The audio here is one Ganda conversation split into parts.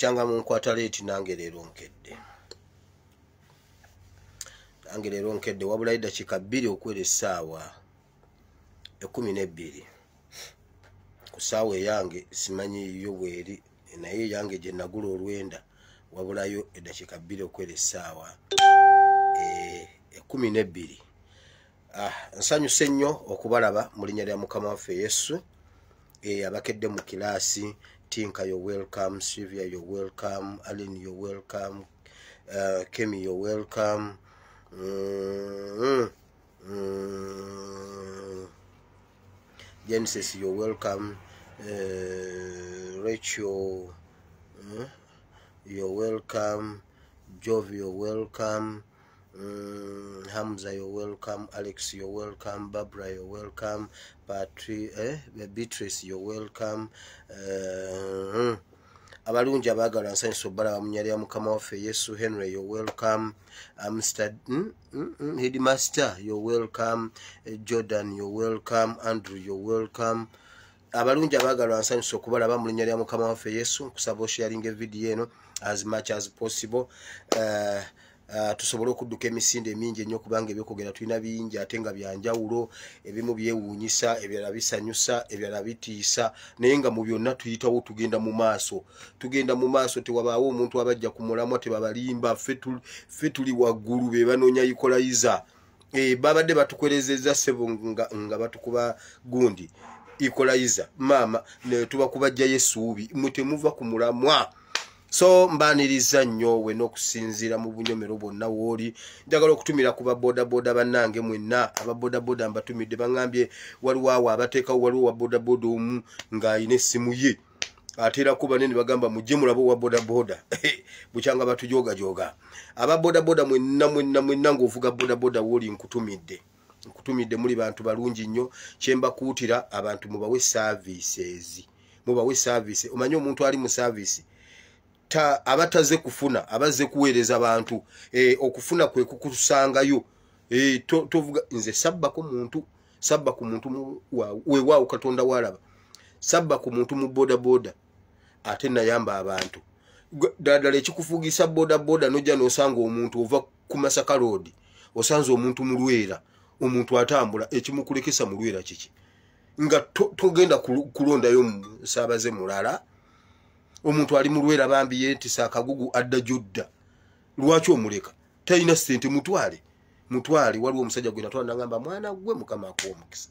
bukyanga mu nkwata leeti nange leero nkedde. Nange leero nkedde wabula eddakiika 2 okwera essaawa 12. Ku ssaawa eyange simanyi yo bweri naye yange gye nagula olwenda wabulayo eddakiika 2 okwera essaawa 12. Nsanyuse nnyo okubalaba mu linnya lya Mukama waffe Yesu. Abakedde mu kilaasi, Tinka you're welcome, Sylvia you're welcome, Aline you're welcome, Kemi you're welcome, Genesis you're welcome, Rachel you're welcome, Jovi you're welcome, Hamza you're welcome, Alex you're welcome, Barbara you're welcome, Beatrice you're welcome. Abalungi abagala nsanyusa obbalaba mu nnya lya Mukama waffe Yesu. Henry you're welcome, Headmaster you're welcome, Jordan you're welcome, Andrew you're welcome. Abalungi abagala nsanyusa okubalaba mu linnya lya Mukama waffe Yesu. Nkusaba osharinga video eno as much as possible. Tusobole okudduka emisinde emingi ennyo kubanga ebyokugera tulina bingi ate nga byanjawulo, ebimu byewuunyisa, ebirala bisanyusa, ebirala bitiisa, naye nga mu byonna tuyitawo tugenda mu maaso. Tugenda mu maaso, tewabaawo omuntu abajja ku mulamwa tebabalimba, ffe tuli waggulu be banoonya ikolayiza. Babadde batukwerezeza ssebo nga batukuba gundi ikolayiza maama ne tubakubajjayo essuubi mwe temuva ku mulamwa. So mbaniriza nnyo we n'okusinziira mu bunyomero bwonna wooli. Njagala okutumira ku babodaboda bannange mwenna. Ababodaboda mbatumidde baŋŋambye waliwo awo abateekawo waliwo wa bodaboda omu ng'alina essimu ye ateerako banene bagamba mujje mulabe owa bodaboda. Bukyanga batujoogajoga. Ababodaboda mwenna ng'ovuga bodaboda wooli nkutumidde muli bantu balungi nnyo. Kye mbakuutira abantu mubawe services. Mubawe service. Omanyi omuntu ali mu service abataze kufuna abaze kuweereza abantu okufuna kwe kukusangayo tovuga nze sabba ku muntu weewaawo Katonda walaba sabba ku muntu mu bodaboda ate nayamba abantu ddala ekikufugisa bodaboda nojja n'osanga omuntu ova ku Masaka Road osanze omuntu mu Lwera, omuntu atambula ekimukulekesa mu Lwera kiki nga togenda kulondayo musaabaze mulala. Omuntu ali mu Lwera bambi yentisa akagugu adda judda. Lwaki omuleka? Talina ssente mutwale. Waliwo omusajja gwe natwala ngamba mwana gwe Mukama akw'omukisa.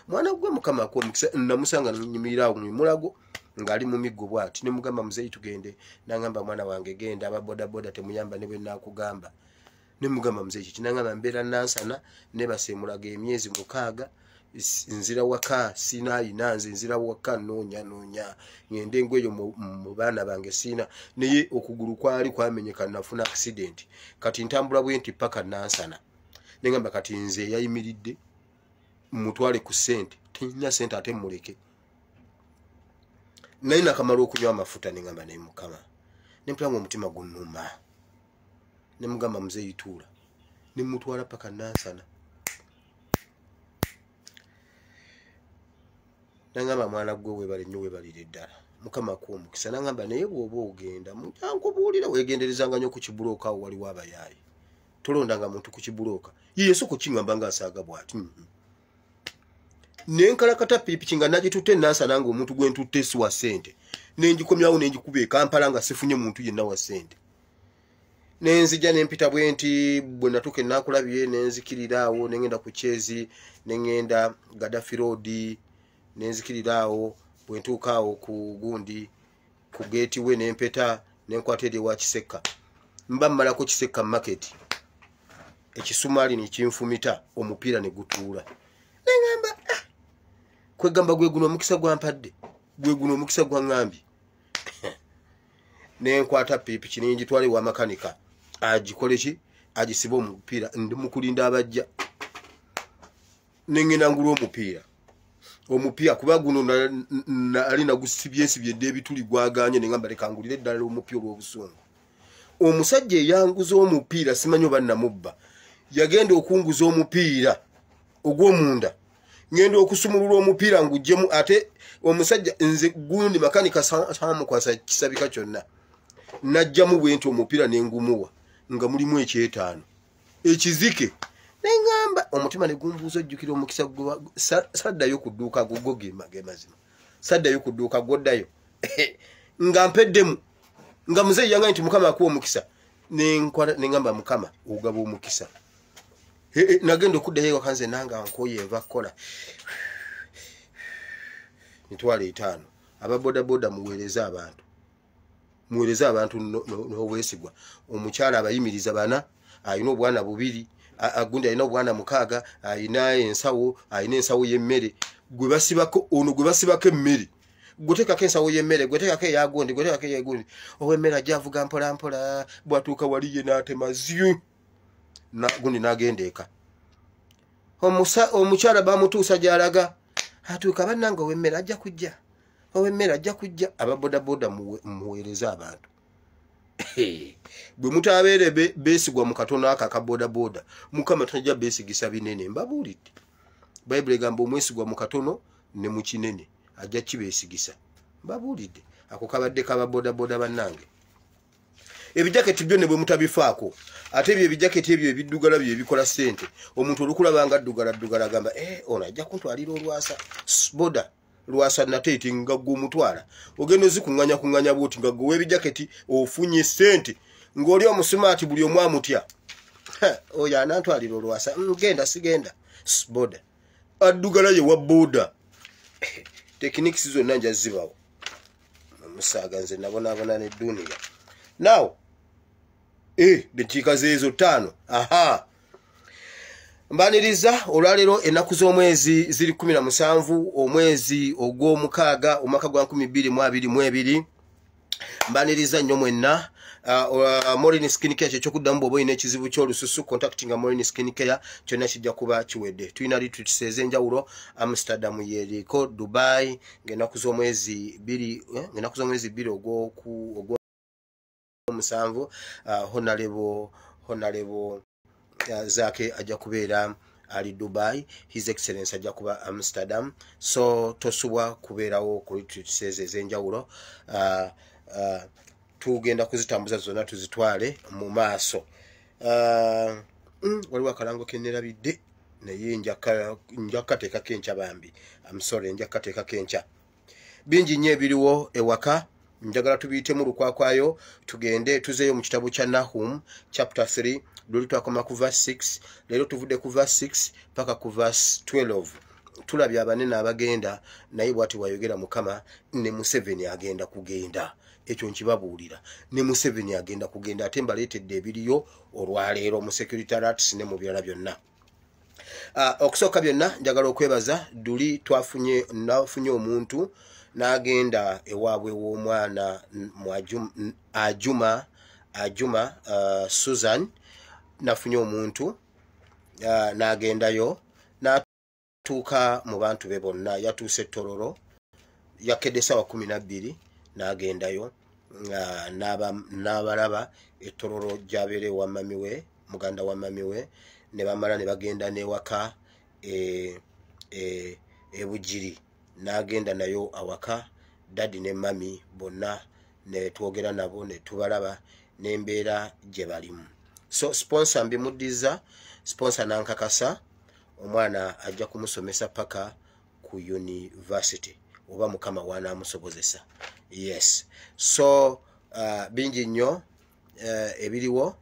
Mwana gwe Mukama akw'omukisa namusanga nnyimira mu mulago ngali mu miggo bwati. Ne mugamba muzeyi tugende. Nangamba mwana wange genda ababodaboda temuyamba ne bwe nakugamba. Ne mugamba muzeyi kiki nangamba mbeera nansana ne basemulaga emyezi 6. Nzira waka sina inanze nzira waka noonya ngende engweyo mu baana bange sina naye okugulu kwali kwamenyeka nafuna accident kati ntambula bwenti paka nansana nengamba kati nze yayimiridde mutwale ku sente tinya sente ate muleke naye nakamala okunywa amafuta nengamba ne Mukama nempulanga omutima gunnuma ne mugamba muzeyi tuula ne mutwala paka nansana. Nangamba mwana gwe webale nnyo webalire ddala Mukama akw'omukisa. Nangamba naye bw'oba ogenda munyanko buulira weegenderezanga nnyo ku kibuloka awo waliwo abayaayi tolondanga muntu ku kibuloka Yesu ku kingamba ng'asaaga bw'ati nenkalakata piipiki nga nagitutte nansana nga omuntu gwe ntutte si wa ssente nengikomyawo nengikuba e Kampala nga sifunye muntu yenna wa ssente nenzija nempita bwenti bwe natuuka ennaakulabiye nenzikirira awo nengenda ku Kyezi nengenda Gaddafi Road nenzikirira awo bwe ntuuka awo ku gundi ku geeti we nempeta nenkwata eri wa Kiseka mba mmalako Kiseka market ekisumaali nekinfumita omupiira ne gutuula nengamba kwegamba gwe guno omukisa gwampadde gwe guno omukisa gwaŋŋambye nenkwata piipiki nengitwala ewa makanika agikole ki agisiba omupiira ndi mukulinda abajja nengenda ngula omupiira kuba guno ali nagusibye ebituli gwaganye nengamba leka ngulire eddala omupiira olw'obusungu. Omusajja eyanguza omupiira simanyi oba namubba yagenda okunguza omupiira ogw'omunda ngenda okusumulula omupiira ngujjemu ate omusajja nze gundi makanika samukwasa kisabika kyonna najjamu bwenti omupiira nengumuwa nga mulimu ekyetaano ekizike nengamba omutima negumbuuza ojjukira omukisa saddayo kudduuka guggo ge mazima saddayo kudduuka goddayo nga mpeddemu nga muzeeyi yanga nti Mukama akuwa omukisa nengamba Mukama ogaba omukisa nagenda okuddayo ewaka nze nanga nkoye eva kukola mitwalo 5 ababodaboda muweereza abantu n'obwesigwa omukyala abayimiriza bana ayina obwana 2 agundi ayina obwana 6 ayina ensawo y'emmere gwe basibako ono gwe basibako emmere gwotekako ensawo y'emmere gwotekako eyagundi gwotekako eyagundi ow'emmere ajja avuga mpola mpola bwatuuka wali ye n'atema zyu gundi n'agenda eka omukyala bamutuusa gy'alaga atuuka bannanga ow'emmere ajja kujja ababodaboda muweereza abantu bwe mutabeere beesigwa mu katono aka akabodaboda Mukama tajja beesigisa binene mbabuulidde Bayibuli egamba omwesigwa mu katono ne mu kinene ajja kibeesigisa mbabuulidde ako kabadde kababodaboda bannange ebijaketi byo ne bwe mutabifaako ate ebyo ebijaketi ebyo ebiddugala byo ebikola ssente omuntu olukulaba nga ddugala agamba ono ajja kuntwalira olwasa boda lwasa nateeti nga gwe omutwala ogenda ozikuŋŋanya bwoti nga gwe w'ebijaketi ofunye ssente ng'oli omusumaati buli omu amutya oyo anantwalira olwasa genda sigenda boda addugala ye wa boda tekinikisi zonna nja zibawo omusaaga nze nabonaabona n'edduniya now ddakiika zeezo 5 mbaniriza olwaleero ennaku z'omwezi ziri 17 omwezi ogw'omukaaga omwaka gwa 2022 mbaniriza nnyo mwenna Morin Skin Care kyokuddamu bw'oba olina ekizibu ky'olususu contactinga Morin Skin Care kyonna kijja kuba kiwedde tulina retreats ez'enjawulo Amsterdam yeriko Dubai ng'ennaku z'omwezi 2 ogw'omusanvu Honorable Zake ajja kubeera ali Dubai, His Excellency ajja kuba Amsterdam, so tosubwa kubeerawo ku retreats ez'enjawulo tugenda kuzitambuza zonna tuzitwale mu maaso. Waliwo akalango kennerabidde naye njakateekako enkya bambi. I'm sorry, njakateekako enkya. Bingi nnyo ebiriwo ewaka. Njagala tubiyitemu lukwakwayo tugende tuzeeyo mu kitabu kya Nahum chapter 3 luli twakoma ku verse 6 leero tuvudde ku verse 6 paka ku verse 12 tulabye abanene abagenda naye bw'ati bwayogera Mukama ne Museveni agenda kugenda ekyo nkibabuulira ne Museveni agenda kugenda ate mbaleetedde ebiriyo olwaleero mu security alerts ne mu birala byonna. Okusooka byonna njagala okwebaza duli nafunye omuntu n'agenda ewaabwe w'omwana Ajuma Susan nafunye omuntu n'agendayo n'atuuka mu bantu be bonna yatuuse Tororo yakedde essaawa 12 n'agendayo n'abalaba Tororo gy'abeera ewa mami we muganda wa mami we ne bamala ne bagenda n'ewaka ebugiri n'agenda nayo awaka dadi ne mami bonna ne twogera nabo ne tubalaba n'embeera gye balimu. So sponsor mbimuddiza sponsor nankakasa omwana ajja kumusomesa paka ku university oba Mukama wanaamusobozesa. Yes, so bingi nnyo ebiriwo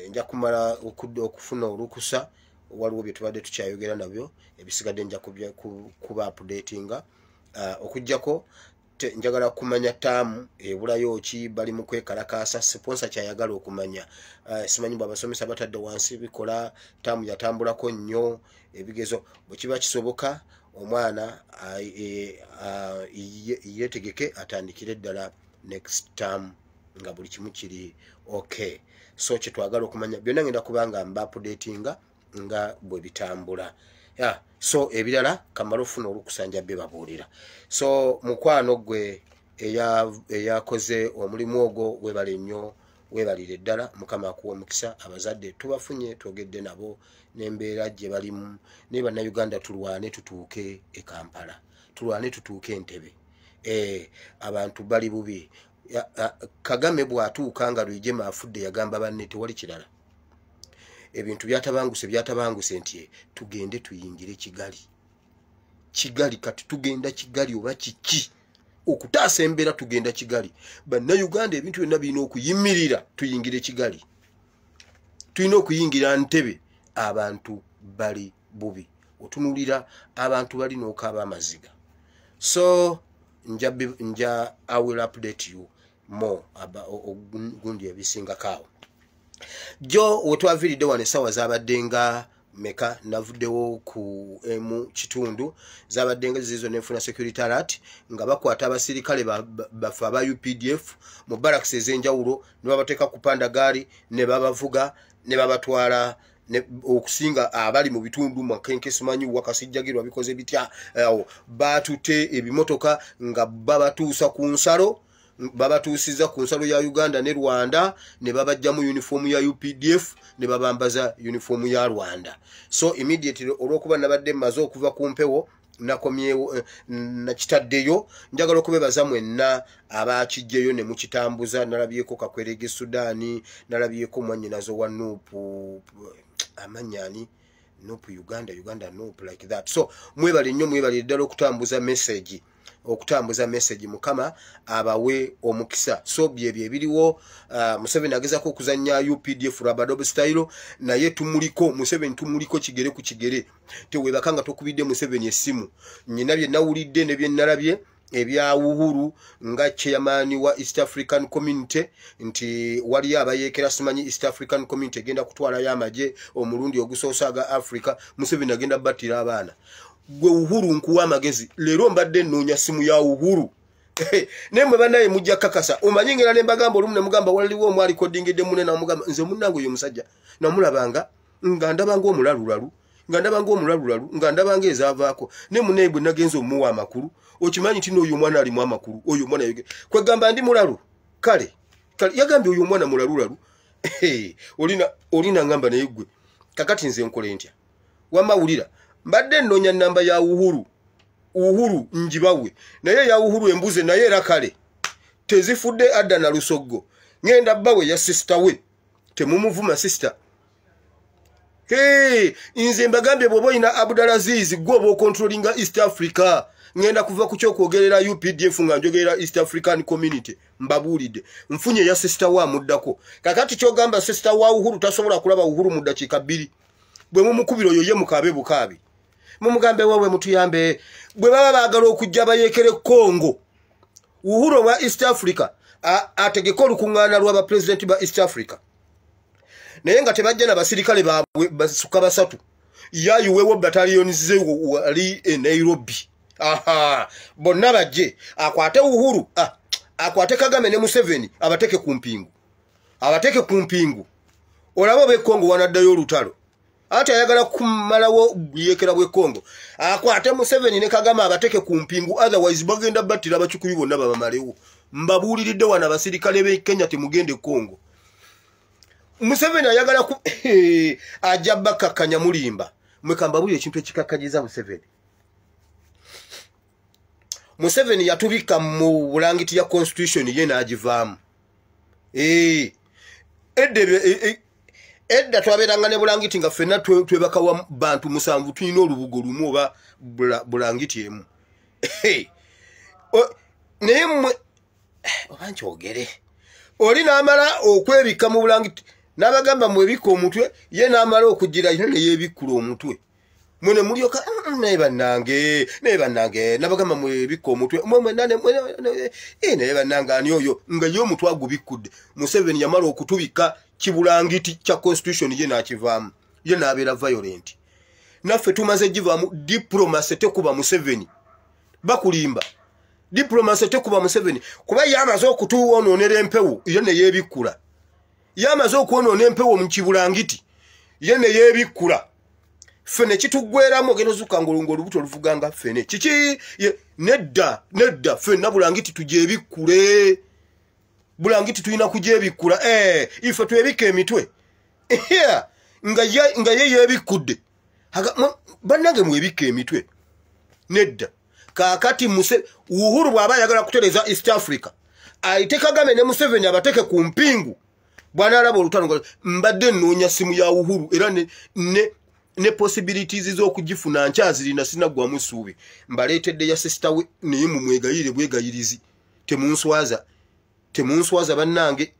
nja kumala okufuna olukusa waliwo bye tubadde tukyayogera nabyo ebisigadde nja kuba updatinga okujjako njagala kumanya taamu ebulayo ki bali mu kwekalakaasa sponsor kyayagala okumanya simanyi bw'abasomesa batadde wansi bikola taamu yatambulako nnyo ebigezo bwe kiba kisoboka omwana yeetegeke atandikire ddala next term nga buli kimu kiri okay. So kyetwagala okumanya byonna ngenda kubanga mba updatinga nga bwe bitambula. So ebirala kamala ofuna olukusanja bebabuulira. So mukwano gwe eyakoze omulimu ogwo webale nnyo webalire ddala Mukama akuwa omukisa abazadde tubafunye twogedde nabo n'embeera gye balimu ne bannayuganda tulwane tutuuke e Kampala tulwane tutuuke Entebbe abantu bali bubi Kagame bw'atuuka nga Rwigema afudde yagamba banne tewali kirala. Ebintu byatabanguse nti tugende tuyingire Kigali kati tugenda Kigali oba kiki okutaasa embeera tugenda Kigali. Bannayuganda ebintu byonna birina okuyimirira tuyingire Kigali. Tulina okuyingira Ntebe. Abantu bali bubi. Otunulira abantu bali n'okaaba amaziga. So I will update you more gundi ebisinga kaawo. Jo wetwaviridde wano essaawa zaabadde nga meka navuddewo ku emu kitundu zaabadde nga zizo nenfuna security alert nga bakwata abasirikale bafe aba UPDF mu barracks ez'enjawulo ne babateeka ku pandagaali ne babavuga ne babatwala okusinga abali mu bitundu Makenke simanyi Wakasijjagirwa bikoze bitya batute ebimotoka nga babatuusa ku nsalo babatuusiza ku nsalo ya Uganda ne Rwanda ne babajjamu uniform ya UPDF ne babambaza uniform ya Rwanda. So immediately olwokuba nabadde maze okuva ku mpewo nakomyewo nakitaddeyo njagala okubebaza mwenna abakijjeyo ne mukitambuza nalabyeko Kakwerege Sudani nalabyeko mwannyinazo wa Nupu amanyani Nupu Uganda Nupu like that. So mwebali nnyo mwebali ddala okutambuza message Mukama abawe omukisa. So byebye ebiriwo Museveni agezako okuzannya UPDF Rabadobe style naye tumuliko Museveni tumuliko kigere ku kigere tewebakanga tokubidde Museveni essimu nyina bye nawulidde ne bye nalabye ebya Uhuru nga chairman wa East African Community nti wali abayekera simanyi East African Community genda kutwala yamaje omulundi ogusoosaga Africa Museveni agenda battira abaana. Gwe Uhuru nkuwa amagezi lero mbadde nnoonya simu ya Uhuru nemwe banaye mujja kakasa omanyingera ne mbagamba olumu ne mugamba waliwo omwali kodingidde munne na mugamba nze munnango yo musajja namulabanga nga ndabanga omulalulalu nga ndabanga ezaavaako ne munne bwe nagenza omuwa amakulu okimanyi tino oyo mwana alimu amakulu oyo mwana yoge kwegamba ndi mulalu kale yagambye oyo mwana mulalulalu olina ngamba naye gwe kakati nze nkole ntya wamawulira mbadde nnoonya namba ya Uhuru njibawe naye ya Uhuru embuze naye era kale tezifudde adda na lusoggo ngenda bawe ya sister we temumuvuma sister. Nze mbagambye bwoba ina Abdulaziz gwoba controllinga East Africa ngenda kuva ku kyokwogerera UPDF nga njogerera East African Community mbabuulidde nfunye ya sister wa muddako kakati kyogamba sister wa Uhuru tasobola kulaba Uhuru mu dakiika 2 bwe mumukubiro yoye mukabe bukabi mumugambe wawe mutuyambe bwe baba bagala okujja bayekere Congo Uhuru wa East Africa ategeka olukungana lwa president ba East Africa naye nga tebajja na basirikale baabwe basuka basatu yayuwewo battalion ze wali Nairobi bonna bajje akwate Uhuru akwate Kagame ne Museveni abateke ku mpingu olabo be Congo wanaddayo olutalo ate ayagala kumalawo buyekera bwe Congo akwate Museveni ne Kagame abateke ku mpingu otherwise bagenda battira abachukulu bonna babamalewo mbabuuliridde wana basirikale be Kenya temugende Congo. Museveni ayagala ku ajabba kakanya mulimba mwekamba buli ekintu ekikakkajiza Museveni yatubika mu bulangiti ya constitution ye n'agivaamu edda twaberanga ne bulangiti nga ffenna twebaka wa bantu musanvu tulina olubugo lumu oba bulangiti emu naye mmwe oba nkyogere oli n'amala okwebika mu bulangiti n'abagamba mwebika omutwe ye n'amala okugira ino ne yeebikkula omutwe mwene mulyoka naye bannange n'abagamba mwebika omutwe naye bannange ani oyo nga ye omutwe agubikkudde Museveni yamala okutubika kibulangiti kya constitution ye n'akivaamu ye n'abeera violent naffe tumaze givaamu diplomacy tekuba Museveni bakulimba diplomacy tekuba Museveni kuba yamaze okutuwonoonera empewo ye ne yeebikkula yamaze okwonoona empewo mu kibulangiti ye ne yeebikkula fene kitugweramu ogenda ozuka ngolongo olubuto oluvuganga fene kiki nedda fenna bulangiti tujebikkule bulangiti tulina kujebikkula ife twebika emitwe nga ye yebikkudde bannange mwebika emitwe nedda kakati Uhuru bw'aba ayagala kutereza East Africa ayite Kagame ne Museveni abateke ku mpingu bwana alaba olutano mbadde nnoonya simu ya Uhuru era ne possibilities z'okugifuna nkyazirina sinaggwamu ssuubi mbaleetedde ya sister we naye mumwegayire bwegayirizi temunswaza bannange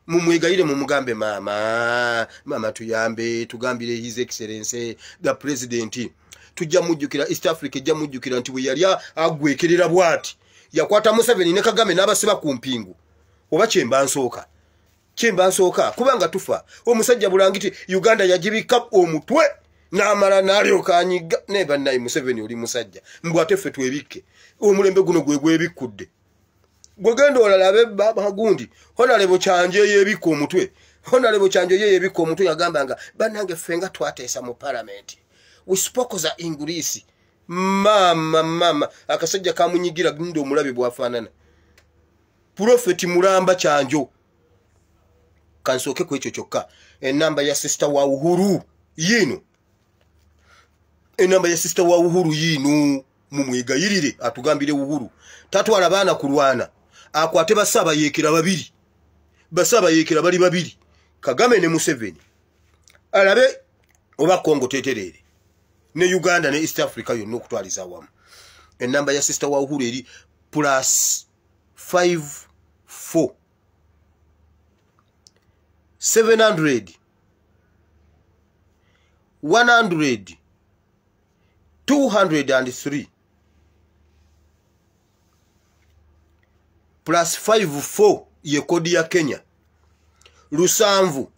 mumwegayire mumugambe mama tuyambe tugambire his excellency the president tujja mujjukira East Africa ejja mujjukira nti bwe yali agwekerera bwati yakwata Museveni ne Kagame n'abasiba ku mpingu oba kyemba nsooka kubanga tufa omusajja bulangiti Uganda yagibika omutwe n'amala n'alyoka anyiga ne bannayi Museveni oli musajja mbwate ffe twebikke omulembe guno gwebikudde gwegenda olalabe bagundi honalebo kyanje yebikko omutwe yagambanga bannange ffe nga twateesa mu parliament we spoke za English mama akasajja kamunyigira gundo omulabe bwafaanana prophet mulamba kyanjo kansooke ku ekyo kyokka enamba ya sister wa Uhuru yino mumwegayirire atugambire Uhuru tatwala baana kulwana akwate basaba yekera bali babiri Kagame ne Museveni alabe oba Kongo teterere ne Uganda ne East Africa yonna okutwaliza awamu enamba ya sister wa Uhuru eri +54 700 100 203 +54 ye kodi ya Kenya lusanvu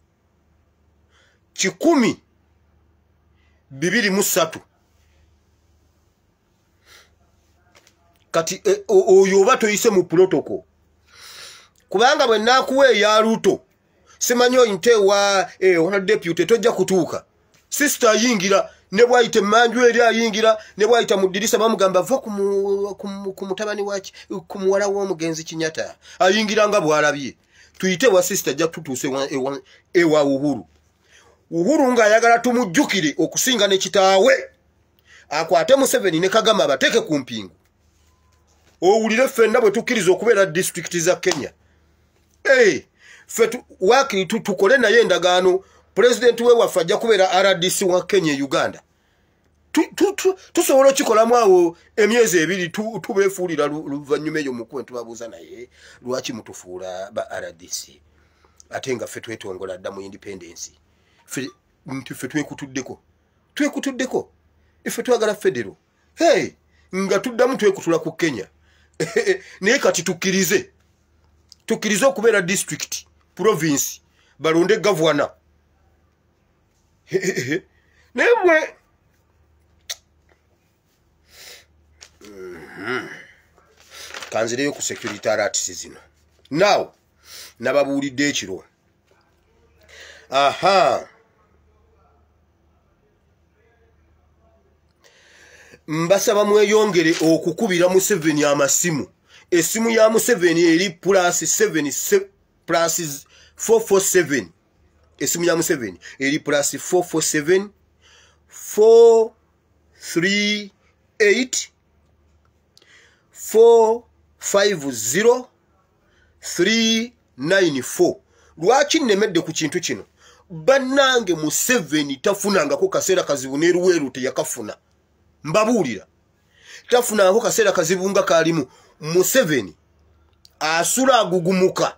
1,203 kati oyo oba toyise mu protocol kubanga bwe nakuwe ya Ruto simanyo intewa ona deputy tojja kutuuka sister yingira ne bwayite manju eri ayingira ne bwayita mudirisa bamugamba va ku mutabani waki ku muwala w'omugenzi Kinyata ayingira nga bwalabye tuyite wa sister ja tutuse ewa Uhuru nga ayagala tumujjukire okusinga ne kitaawe akwate Museveni ne Kagame abateke ku mpingu owulire ffenna bwe tukkiriza okubeera district za Kenya fe waki tukole naye endagaano president we waffe ajja kubeera RDC wa Kenya Uganda tusobola okikolamu awo emyezi ebiri tubeefuulira luvannyuma eyo mukuwe tubabuuza naye lwaki mutufuula ba RDC ate nga ffe twetongola dda mu independence nti ffe twekutuddeko ffe twagala federo nga tuddamu twekutula ku Kenya naye kati tukkirize okubeera district province balonde governor nemwe kanzireyo ku security alerts zino now nababuulidde ekiro mbasaba mweyongere okukubira Museveni amasimu esimu ya Museveni eri +447 esimu ya Museveni eri +447 438 450 394 lwaki nemedde ku kintu kino bannange Museveni tafunangako kaseera kazibu neruweru teyakafuna mbabuulira tafunangako kaseera kazibu nga kalimu Museveni asula agugumuka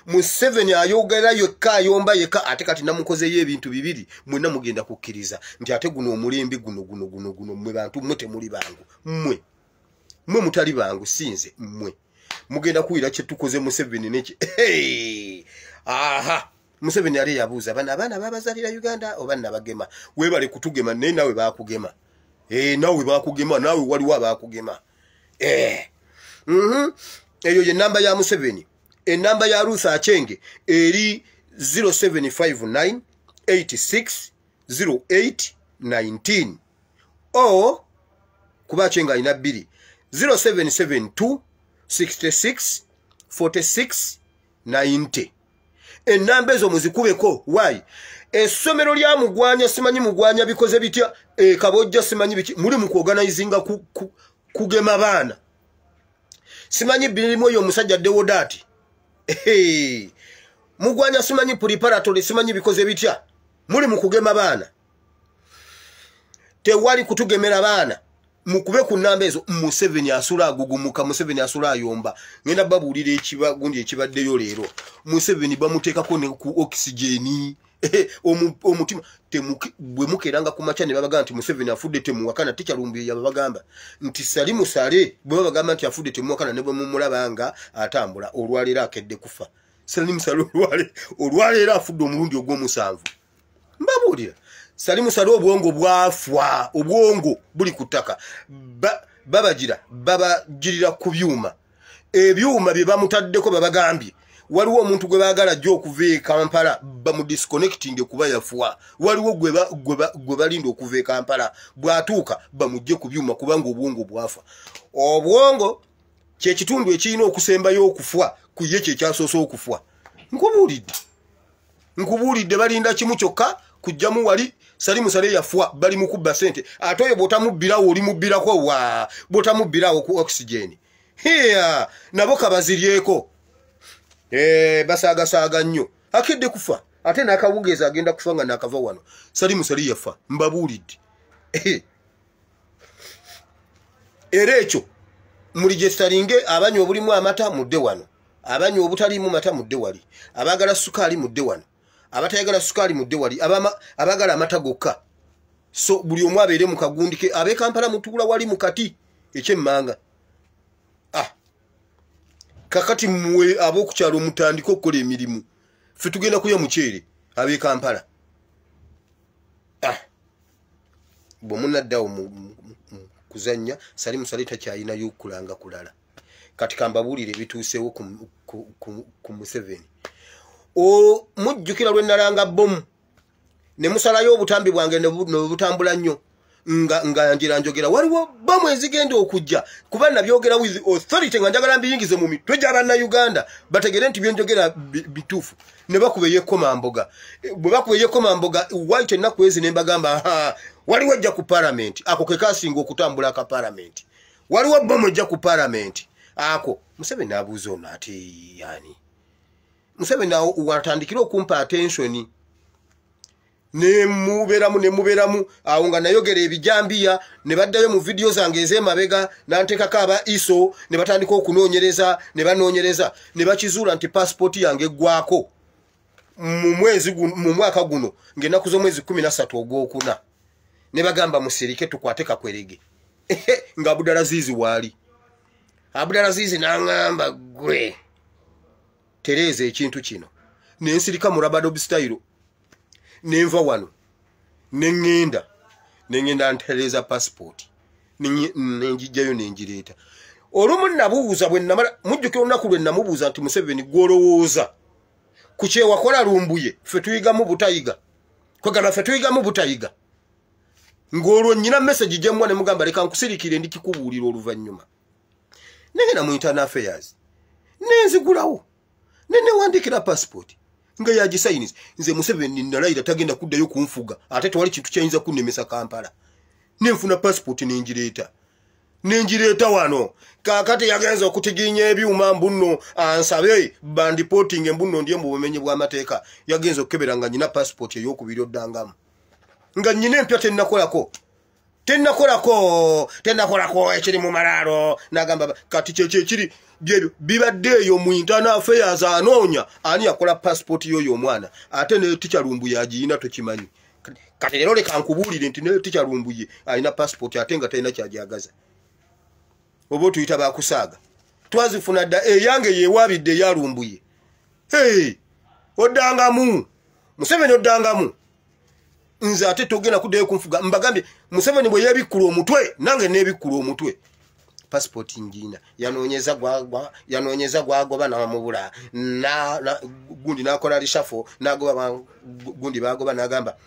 Museveni ayogera yekka ayomba yekka ate kati namukozeyo ebintu bibiri mwenna mugenda kukkiriza nti ate guno omulembe guno mwe bantu mwe temuli bangu mwe mutali bangu sinze mwe mugenda kuwira kye tukoze Museveni neki Museveni ali yabuuza abaana babazalira Uganda oba nabagema webale kutugema naye nawe bakugema nawe bakugema nawe waliwo abakugema eyo ye namba ya Museveni enamba ya Ruth Achenge eri 0759 86 08 19 kuba Achenga ina 2 0772 66 46 90 enamba ezo muzikubeko why essomero lya mugwanya simanyi mugwanya bikoze bitya kabojja simanyi biki muri mu kuorganizinga kugema bana simanyi birimu oyo omusajja Deodati mugwanya simanyi preparatory simanyi bikoze bitya muli mukugema baana tewali kutugemera baana mukube ku namba ezo Museveni asula agugumuka Museveni asula ayomba ngenda babulira ekibagundi ekibaddeyo leero Museveni bamuteekako ne ku oxygeni omutima bwe mukeranga ku macha ne babaga nti Museveni afudde temuwakana tikyalumbi yabagamba nti sali musale bwe babagamba nti afudde temuwakana ne bwe mumulabanga atambula olwalera akedde kufa sali musale olwalera afudde omulundi ogw'omusanvu mbabulira sali musale obwongo bwafwa obwongo buli kutaka babagirira ku byuma ebyuma bye bamutaddeko babagambye waliwo omuntu gwe baagala jjo okuva Kampala bamu disconnecting kuba yafwa waliwo gwe balinda okuva Kampala bwatuuka bamujje ku byuma kubanga obwongo bwafa obwongo kye kitundu ekirina okusembayo okufwa ku ye kye kyasoose okufwa nkubuulidde balinda kimu kyokka kujjamu wali sali musale yafwa bali mukubba sente ate oyo bwotamubbirawo oli mubbirako wa bwotamubbirawo ku oxygen hiya nabo kabaziryeko basaagasaaga nnyo akedde kufa ate n'akawungeeza agenda kufa nga nakava wano sali musali yafa mbabuulidde era ekyo muligestaringe abanywa obulimu amata mudde wano abanywa obutalimu mata mudde wali abagala sukaali mudde wano abatayagala sukaali mudde wali abagala amata gokka so buli omu abeere mu kagundi ke abe Kampala mutuula wali mu kati ekyemmanga kakati mwe ab'okukyalo mutandika okukola emirimu ffe tugenda kuya muceere abe Kampala bwe munaddawo kuzannya sali musali takyayinayo okulanga kulala kati kambabuulire ebituusewo ku Museveni mujjukira lwe nalanga bomu ne musalayo obutambi bwange ne butambula nnyo nga njira njogera waliwo bomu ezigenda okujja kuba nabyogera with authority nga njagala mbiyingize mu mitwe gy'Abannayuganda bategere nti byenjogera bituufu ne bakuba eyekomamboga bwe bakuba eyekomamboga white ennaku ezi ne mbagamba waliwo ejja ku parliament ako ke kasinga okutambula aka parliament waliwo bomu ejja ku parliament ako Museveni abuuza ono ate yani Museveni watandikira okumpa attention ne muberamu awo nga nayogera ebijambiya ne baddayo mu video zange ez'emabega nanteekako aba iso ne batandika okunoonyereza ne banoonyereza ne bakizuula nti passport yange eggwako mu mwaka guno ng'ennaku z'omwezi 13 ogwokuna ne bagamba musirike tukwate kakwerege nga Abdulazizi waali Abdulazizi n'aŋŋamba gwe tereeza ekintu kino nensirika mu Rabadob style nenva wano nengenda ntereeza passport nenjijjayo nenjireeta olumu nabuuza bwe namala mujjukira olunaku lwe namubuuza nti Museveni gwolowooza ku kyewakola lumbuye ffe tuyigamu butayiga kwegamba ffe tuyigamu butayiga ng'olwo nnyina message gyemuwa ne mugamba leka nkusirikire ndikikubuulira oluvannyuma nengenda mu internal affairs nenzigulawo newandikira passport nga yagisayiniza nze Museveni nalayira tagenda kuddayo kunfuga ate tewali kintu kyayinza kunnemesa Kampala nenfuna passport nenjireeta wano kakati yagenza okutiginya ebyuma mbunno ansabe bandipoting embunno ndiye mu bumenyi bw'amateeka yagenza okukebera nga nyina passport ey'okubiri oddangamu nga nyina empya tennakolako ekiri mu malaalo nagamba kati kyekiri bibadde eyo mu internal affairs anoonya ani yakola passport yoyo omwana ate ne tikyalumbuye agiyina tokimanyi kati leero leka nkubuulire nti ne tikyalumbuye alina passport ate nga talina kyajagaza oba tuyita bakusaaga twazifuna dda eyange yewaabidde eyalumbuye oddangamu Museveni oddangamu nze ate togenda kuddayo kunfuga mbagambye Museveni bwe yeebikkula omutwe nange neebikkula omutwe passport njina yanoonyeza gwagoba namubula gundi nakola lishafo nagoba gundi bagoba nagamba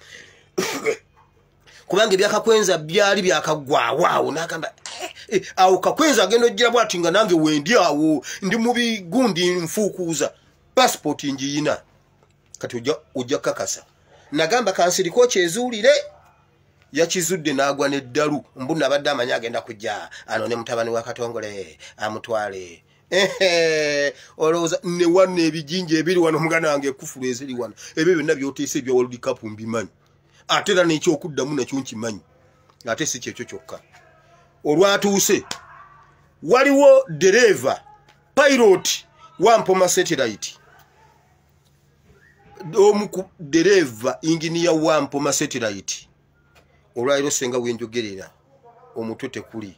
kubanga byakakwenza byali byakagwawaawo nagamba awo kakwenza agenda ojjira bwati nga nange wendi awo ndi mubi gundi nfuukuuza passport njiyina kati ojja kakasa nagamba kansiriko kyezuulire yakizudde n'agwa n'eddalu mbunna abadde amanyi agenda kujja anone mutabani wa Katongole amutwale olowooza ne wano ebijinja ebiri wano muganda wange ekufulu eziri wano ebyo byonna byoteese ebya World Cup mbimanyi ate era n'ekyokuddamu nakyo nkimanyi ate si kyekyo kyokka olwatuuse waliwo dereva pilot wampoma satellite omu dereva engineer wampoma satellite olwaliro senga wenjogerera omutwe tekuli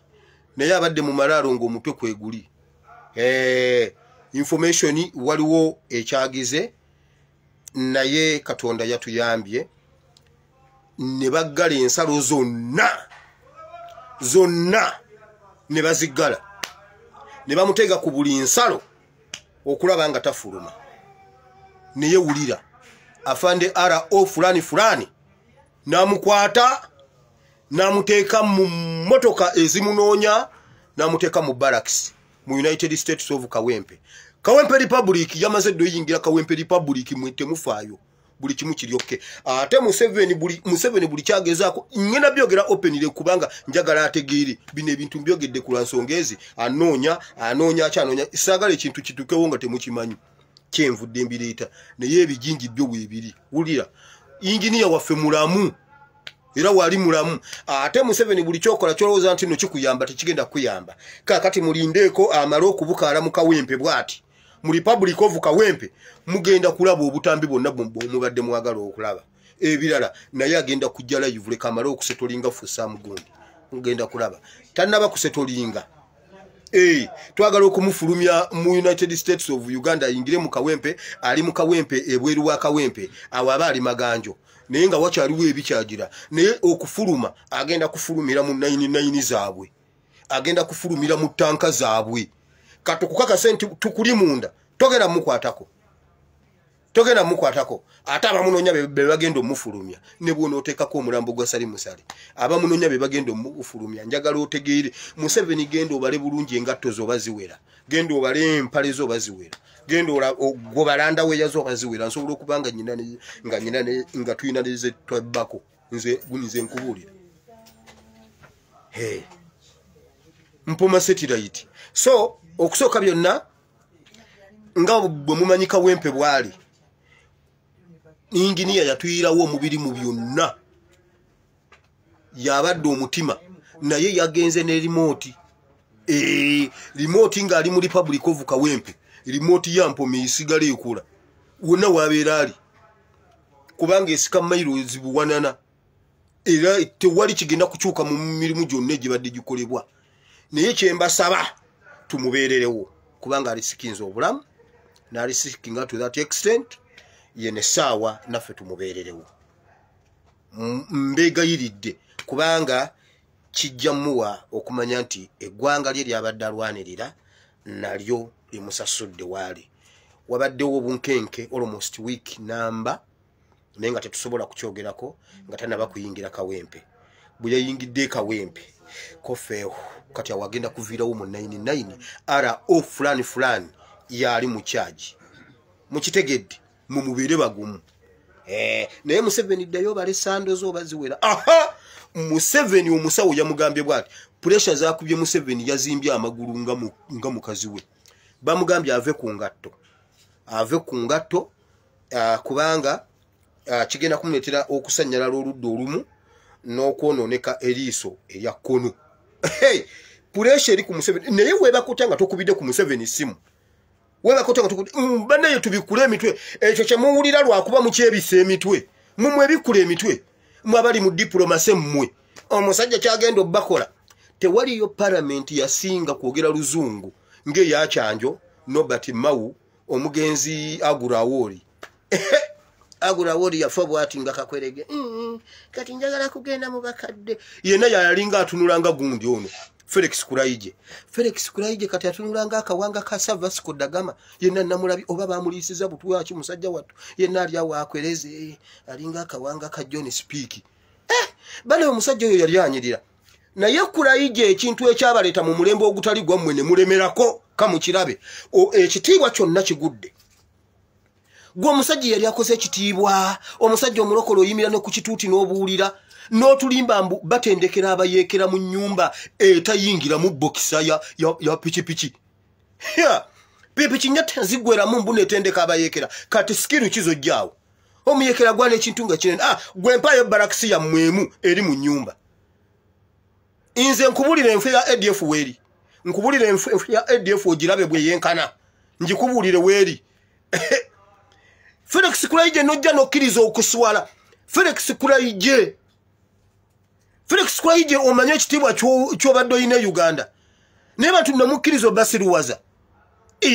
naye abadde mu malaalo ng'omutwe kweguli information waliwo ekyagize naye Katonda yatuyambye ne baggala ensalo zonna ne baziggala ne bamutega ku buli nsalo okulaba nga tafuluma naye wulira afande RO fulani namukwata namuteeka mu motoka ezimunoonya namuteeka mu barracks mu United States of Kawempe Republic yamaze doyingira Kawempe Republic mwete mufaayo buli kimu kiryokke ate Museveni buli kyagezaako ngenda byogera openire kubanga njagala ategeere bino ebintu byogedde ku lwansongezi anoonya isagala ekintu kitukewo nga temukimanyi kyenvudde mbireeta naye ebijinji byo weebiri wulira engineer waffe mulamu era wali mulamu ate Museveni buli kyokola kyolowooza nti no kikuyamba tekigenda kuyamba kakati mulindeeko amala okubukaala mu Kawempe bwati mu Republic of Kawempe mugenda kulaba obutambi bonna mubadde mwagala okulaba ebirala naye agenda kujja live leka amala okusetolinga fusa mugundi mugenda kulaba tannaba kusetolinga twagala okumufulumya mu United States of Uganda ingire mu Kawempe ali mu Kawempe ebweru wa Kawempe awaba ali maganjo naye nga wakyaliwo ebikyagira naye okufuluma agenda kufulumira mu 99 zaabwe agenda kufulumira mu tanka zaabwe katukukaka senti tukuli munda togenda mukwatako ate abamunonya be bagenda omufulumya ne bw'ono oteekako omulambo gwa sali musale abamunonya be bagenda omufulumya njagala otegeere Museveni genda obale bulungi engatto zo baziwera genda obale empale zo baziwera genda gobalanda weya zo baziwera nsobola okubanga nga tuyina neze twabako nze nkubuulira mpoma satellite so okusooka byonna nga bwe mumanyi Kawempe bwali engineer yatuyirawo omubiri mu byonna yabadde omutima naye yagenze ne remote remote nga ali mu Republic of Kawempe remote yampoma isigala ekula wonna wabeera ali kubanga esika miles buwanana era tewali kigenda kukyuka mu mirimu gyonna egibadde gikolebwa naye kyembasaba tumubeererewo kubanga alisikinza obulamu n'alisikinga to that extent yene saawa naffe tumubeererewo mbeegayiridde kubanga kijja muwa okumanya nti eggwanga lye lyabadde alwanirira nalyo limusasudde waali wabaddewo obunkenke almost week namba naye nga tetusobola kukyogerako nga tanaba kuyingira Kawempe bwe yayingidde Kawempe kofeewo kati awagenda kuviirawo mu 99 RO fulani yali mu charge mukitegedde mumubeere bagumu naye Museveni ddayo bale sandozo baziwera Museveni omusawo yamugambye bwati pressure zakubye Museveni yazimbye amagulu nga mukazi we bamugambye ave ku ngatto kubanga kigenda kumuletera okusanyala oluddo olumu n'okwononeka eriiso erya kkono pressure eri ku Museveni naye webakutanga tokubidde ku Museveni simu webakutanga tokubidde banaye tubikule emitwe ekyo kyemuwulira lwakuba mukyebisa emitwe mumwe ebikula emitwe mwabali mu diplomasi mmwe omusajja kyagenda obbakola tewaliyo parliament yasinga kwogera luzungu ng'eyakyanjo Nobert Mau omugenzi Agurawoli yafa bwati nga kakwerege kati njagala kugenda mu bakadde yena yalinga atunulanga gundi ono Felix Kulaije kati atunulanga akawanga ka Vasco da Gama yena namulabi oba bamulisiza butwaki musajja wattu yena ali awo akwereze alinga akawanga ka John Speak bale omusajja oyo yali anyirira naye Kulaije ekintu ekyabaleeta mu mulembe ogutali gwammwe ne mulemerako kamukirabe ekitiibwa kyonna kigudde gwe omusajja yali akoze ekitiibwa omusajja omulokolo oyimira ne ku kituuti n'obuwulira n'otulimba mbu batendekera abayeekera mu nnyumba etayingira mu bokisa ya pikipiki pipi kinyata nzigwera mu mbune tendeka abayekera kati skiru kizo jjawo omuyekera gwana ekintu nga kinene gwe mpayo barakisi ya mwemu eri mu nyumba inze nkubulira enfe ya ADF weri nkubulira enfe ya ADF ogirabe bwe yenkana njikubulire weri Felix Kulaije nojja nokkiriza okuswala Felix Kulaije omanye ekitibwa ky'obadde oyina Uganda naye bantu namukkiriza basiruwaza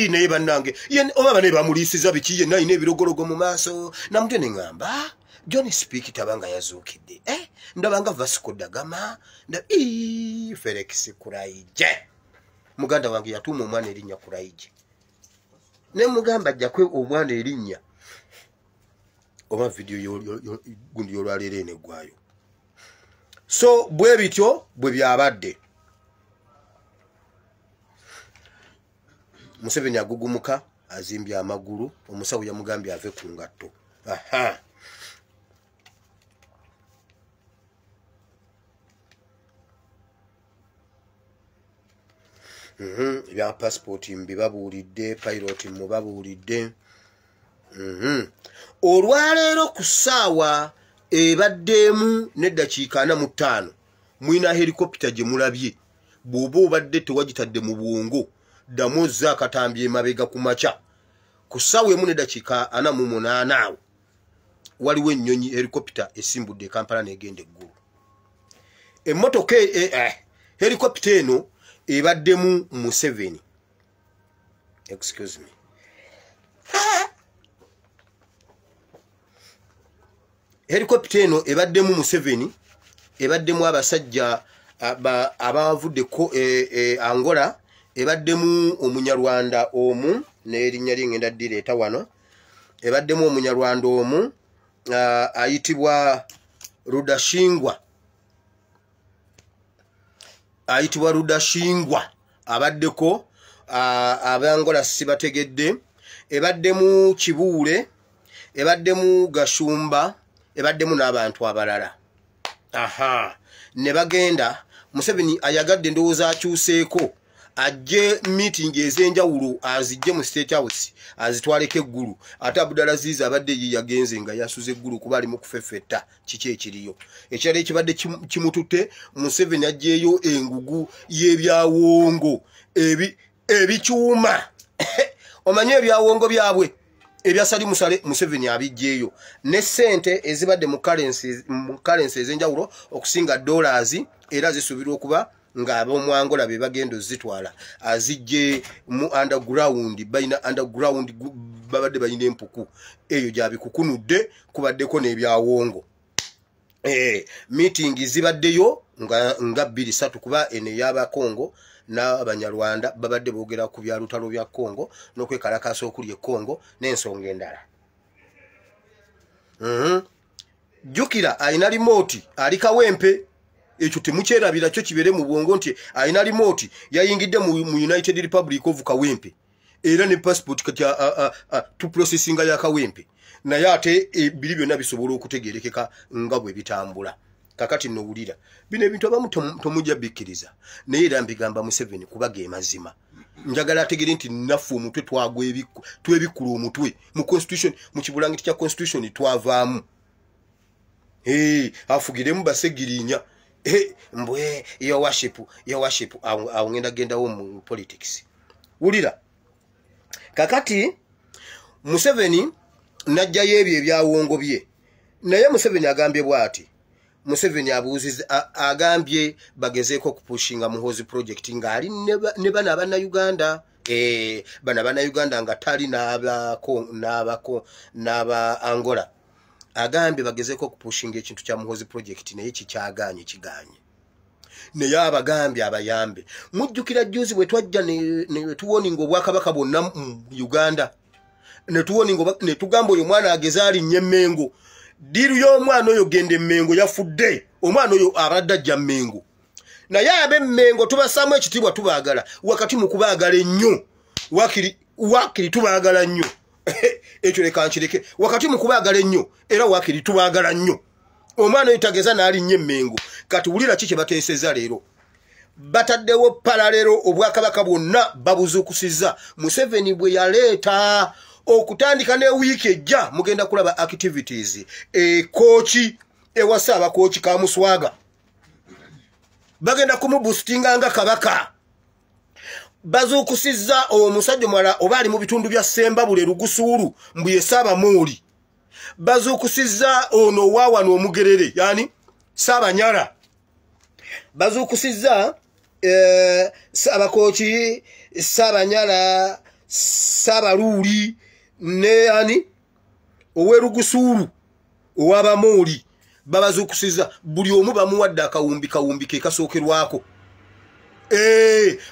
naye bannange oba bane bamulisiza biki yenna ayina ebirogologo mu maaso namute ne ŋŋamba John Speak tabanga yazuukidde ndabanga Vasco Dagama Felix Kulaije muganda wange yatuuma omwana erinnya Kulaije ne mugamba ajjakwe omwana erinnya oba video gundi yolwaleero enegwayo so bwe bityo bwe byabadde Museveni agugumuka azimbye amagulu omusawo yamugambye ave ku ngatto ya passport mbibabuulidde pilot mubabuulidde olwaleero ku ssaawa ebaddemu n'eddakiika 45 mwina helikopita gye mulabye bw'oba obadde tewagitadde mu bwongo ddamu ozza akatambye emabega ku makya ku ssaawa emu n'eddakiika 48 awo waliwo ennyonyi helikopita esimbudde Kampala n'egenda eggulu emmotoka helikopita eno ebaddemu Museveni excuse me helikopita eno ebaddemu Museveni ebaddemu abasajja abavudde ko Angola ebaddemu omunyarwanda omu n'erinnya lye ngenda ddireeta wano ebaddemu omunyarwanda omu ayitibwa Rudashingwa abaddeko abangola sibategedde ebaddemu Kibuule ebaddemu Gashumba ebaddemu n'abantu abalala ne bagenda Museveni ayagadde ndowooza akyuseeko ajje meeting ez'enjawulo azijje mu State House azitwaleko eggulu ate Abdulaziz abadde ye yagenze nga yasuze eggulu kuba ali mu kufeffetta kiki ekiriyo ekyali ekibadde kimututte Museveni ajjeeyo engugu y'ebyawongo ebikyuma omanye ebyawongo byabwe ebyasali musale Museveni abijjeeyo ne ssente ezibadde mu currency ez'enjawulo okusinga dollars era zisuubirwa okuba nga ab'omwangola be bagenda zitwala azijje mu underground bayina underground babadde bayina empuku eyo gyabikukunudde kubaddeko n'ebyawongo meeting zibaddeyo nga 2-3 kuba ene y'abakongo n'abanyarwanda babadde boogera ku bya lutalo bya Kongo n'okwekalakaasa okuli e Kongo n'ensonga endala jjukira ayina remote ali Kawempe ekyo temukyerabira kyo kibere mu bwongo nti ayina remote yayingidde mu United Republic of Kawempe era ne passport kati to processing ya Kawempe naye ate biri byonna bisobola okutegerekeka nga bwe bitambula kakati nowulira bino ebintu abamu tomujja bikkiriza naye era mbigamba Museveni kubaga emazima njagala ategere nti naffe omutwe twebikula omutwe mu constitution mu kibulangiti kya constitution twavaamu afugiremu basegirinya mbwe your worship awo ngenda gendawo mu politics wulira kakati Museveni najjayo ebyo ebyawongo bye naye Museveni agambye bw'ati Museveni abuuziza agambye bagezeeko okupushinga muhozi project ng'ali ne bana Uganda bana Uganda nga tali n'aba Angola agambye bagezeeko okupushinga ekintu kya muhozi project naye kikyaganye kiganye naye abagambye abayambe mujjukira juzi bwe twajja ne tuwoninga obwakabaka bwonna mu Uganda ne tugamba oyo mwana agezaali nnyo Mengo diru y'omwana oyo gende Mengo yafudde omwana oyo abadde ajja Mengo naye abe Mengo tubasaamu ekitiibwa tubaagala wakati mu kubaagala ennyo wakiri tubaagala nnyo ekyo leka nkireke wakati mu kubaagala ennyo era wakiri tubaagala nnyo omwana oyo tageza n'ali nnyo Mengo kati wulira ki kye bateeseza leero bataddewo paralero obwakabaka bwonna babuzuukusiza. Museveni bwe yaleeta okutandika ne wiiki ejja mugenda kulaba activities ekooki ewasa abakooki ka Muswaga bagenda kumuboostinga nga kabaka. Bazuukusiza omusajja mwala oba ali mu bitundu bya Sembabule Lugusuulu mbuye Saabamooli. Bazuukusiza ono waawano Omugerere yani Saabanyala. Bazuukusiza abakooki Saabanyala Saabaluuli ne yani owerugusuulu owabamooli babazuukusiza buli omu bamuwadde akawumbi ke kasookerwako.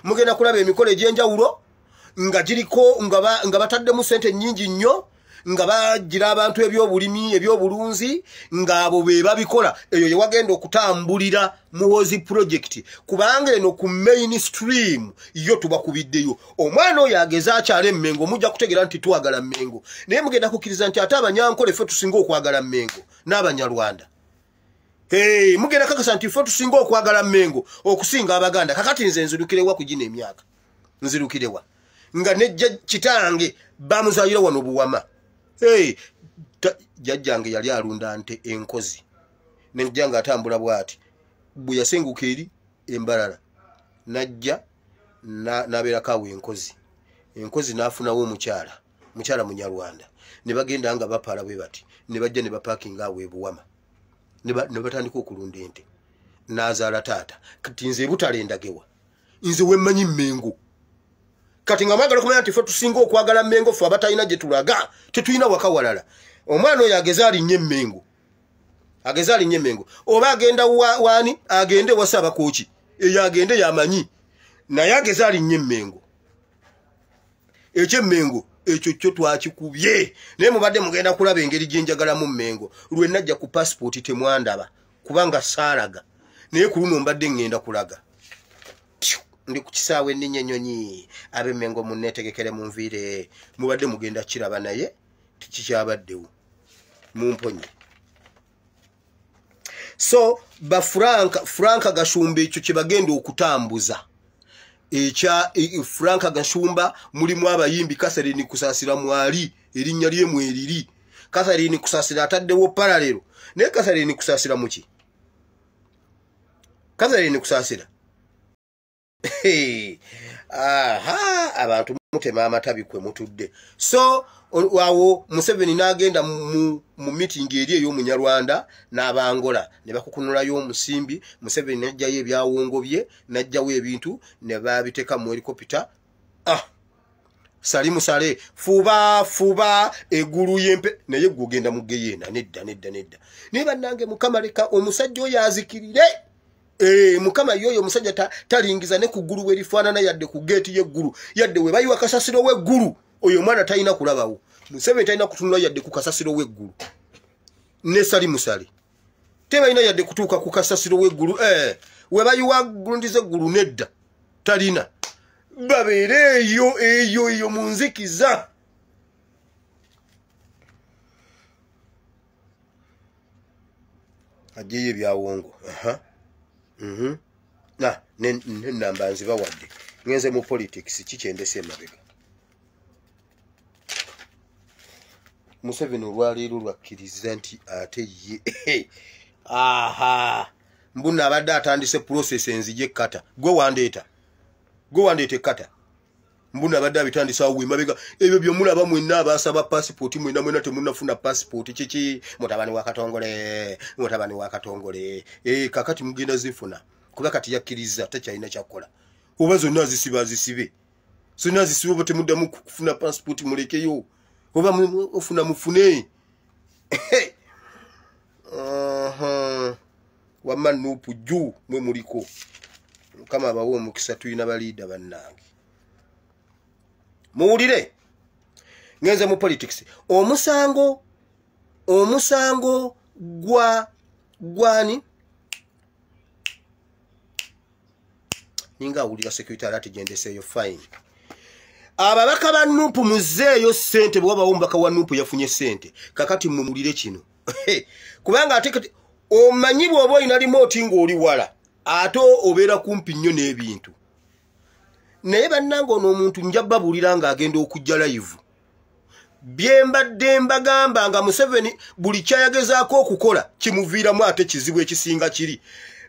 Mugenda kulaba emikolo egy'enjawulo nga giriko nga bataddemu sente nnyingi nnyo nga bagira abantu ebyobulimi ebyobulunzi ng'abo be babikola. Eyo ye wagenda okutambulira Muhoozi project kubanga eno ku mainstream yo tubakubiddeyo. Omwana oyo ageza akyala Emmengo mujja kutegera nti twagala Mmengo naye mugenda kukkiriza nti ate Abanyankole ffe tusinga okwagala Mmengo n'Abanyarwanda. Mugenda kakasa nti ffe tusinga okwagala Mmengo okusinga Abaganda. Kakati nze nzirukirewa ku gino emyaka nzirukirewa nga nejja kitange bamuzayira wano Buwama. Jajjange yali alunda nte enkozi nejjanga atambula bwati bwe yasenguka eri Embalala najja nabeerako enkozi n'afunawo omukyala Munyarwanda ne bagenda nga bapaala bwe bati ne bajja ne bapaakinga awo e Buwama ne batandika okulunda ente n'azaala taata. Kati nze butalendagewa nze wemmanyi Mmengo kati nga mwagala kumanya nti ffe tusinga okwagala Mmengo ffe abatalina gye tulaga tetulina waka walala. Omwana oyo ageza alinnye Mmengo oba agenda wani agende wasa abakooki eyo agende yamanyi naye ageza alinnye Mmengo. Mmengo ekyo kyo twakikubye naye mubadde mugenda kulaba engeri gye njagalamu Mmengo. Lwe najja ku passport temwandaba kubanga saalaga naye ku luno mbadde ngenda kulaga. Ndi ku kisaawe Nninnya Ennyonyi ab'Emmengo munneetegekere munviire mubadde mugenda kiraba naye tikikyabaddewo mumponye. So ba Franka Gashumba ekyo kye bagenda okutambuza ekya Franka Gashumba mulimu abayimbi Catherine Kusaasira mwali erinnya lye mweriri. Catherine Kusaasira ataddewo paralero naye Catherine Kusaasira muki? Catherine Kusaasira abantu mutema amatabi kwe mutudde. So wawo Museveni n'agenda mu meeting eri ey'Omunyarwanda n'Abangola ne bakukunulayo omusimbi. Museveni n'ajjayo ebyawongo bye n'ajjawo ebintu ne babiteeka mu helikopita. Sali musale fuba eggulu yempe naye gugenda mu Geyeena. Nedda naye bannange Mukama leka omusajja oyo azikirire. Mukama yoyo omusajja talingiza ne ku ggulu werifaanana yadde ku geeti y'eggulu yadde we bayiwa kasasiro w'eggulu oyo mwana talina kulabawo. Museveni talina kutunula yadde ku kasasiro w'eggulu ne Sali musale tebalina yadde kutuuka ku kasasiro w'eggulu we bayiwa ggulundiza eggulu nedda talina. Babeere eyo mu nzikiza. Ajjeyo ebyawongo. Namba nziba wadde ngenze mu politics kikyendese emabega. Museveni olwaleero lwakkiriza nti ate ye mbuna abadde atandise process enzije ekkata gwe wandeeta ekkata mbuna abadde abitandisa awo emabega. Ebyo byomulaba mwenna abaasaba passport mwenna temunnafuna passport kiki mutabani wa Katongole kakati mugenda zifuna kuba kati yakkiriza takyalina kyakola oba zonna zisibe oba temuddamu kufuna passport mulekeyo oba ofuna mufune. Wamma Nuupu jju mwe muliko. Mukama abawo omukisa tulina baliida bannange. Muwulire ngenze mu politics. Omusango gwani ninga awulira secretary ati gendeseeyo fine. Ababaka ba Nuupu muzeeyo ssente bwe wabawo omubaka wa Nuupu yafunye ssente. Kakati mumulire kino kubanga ate omanyi bw'oba olina remote ng'oli wala ato obeera kumpi nnyo n'ebintu naye bannange ono omuntu njababulira nga agenda okujja live byembadde mbagamba nga Museveni buli kyayagezaako okukola kimuviiramu ate kizibu ekisinga kiri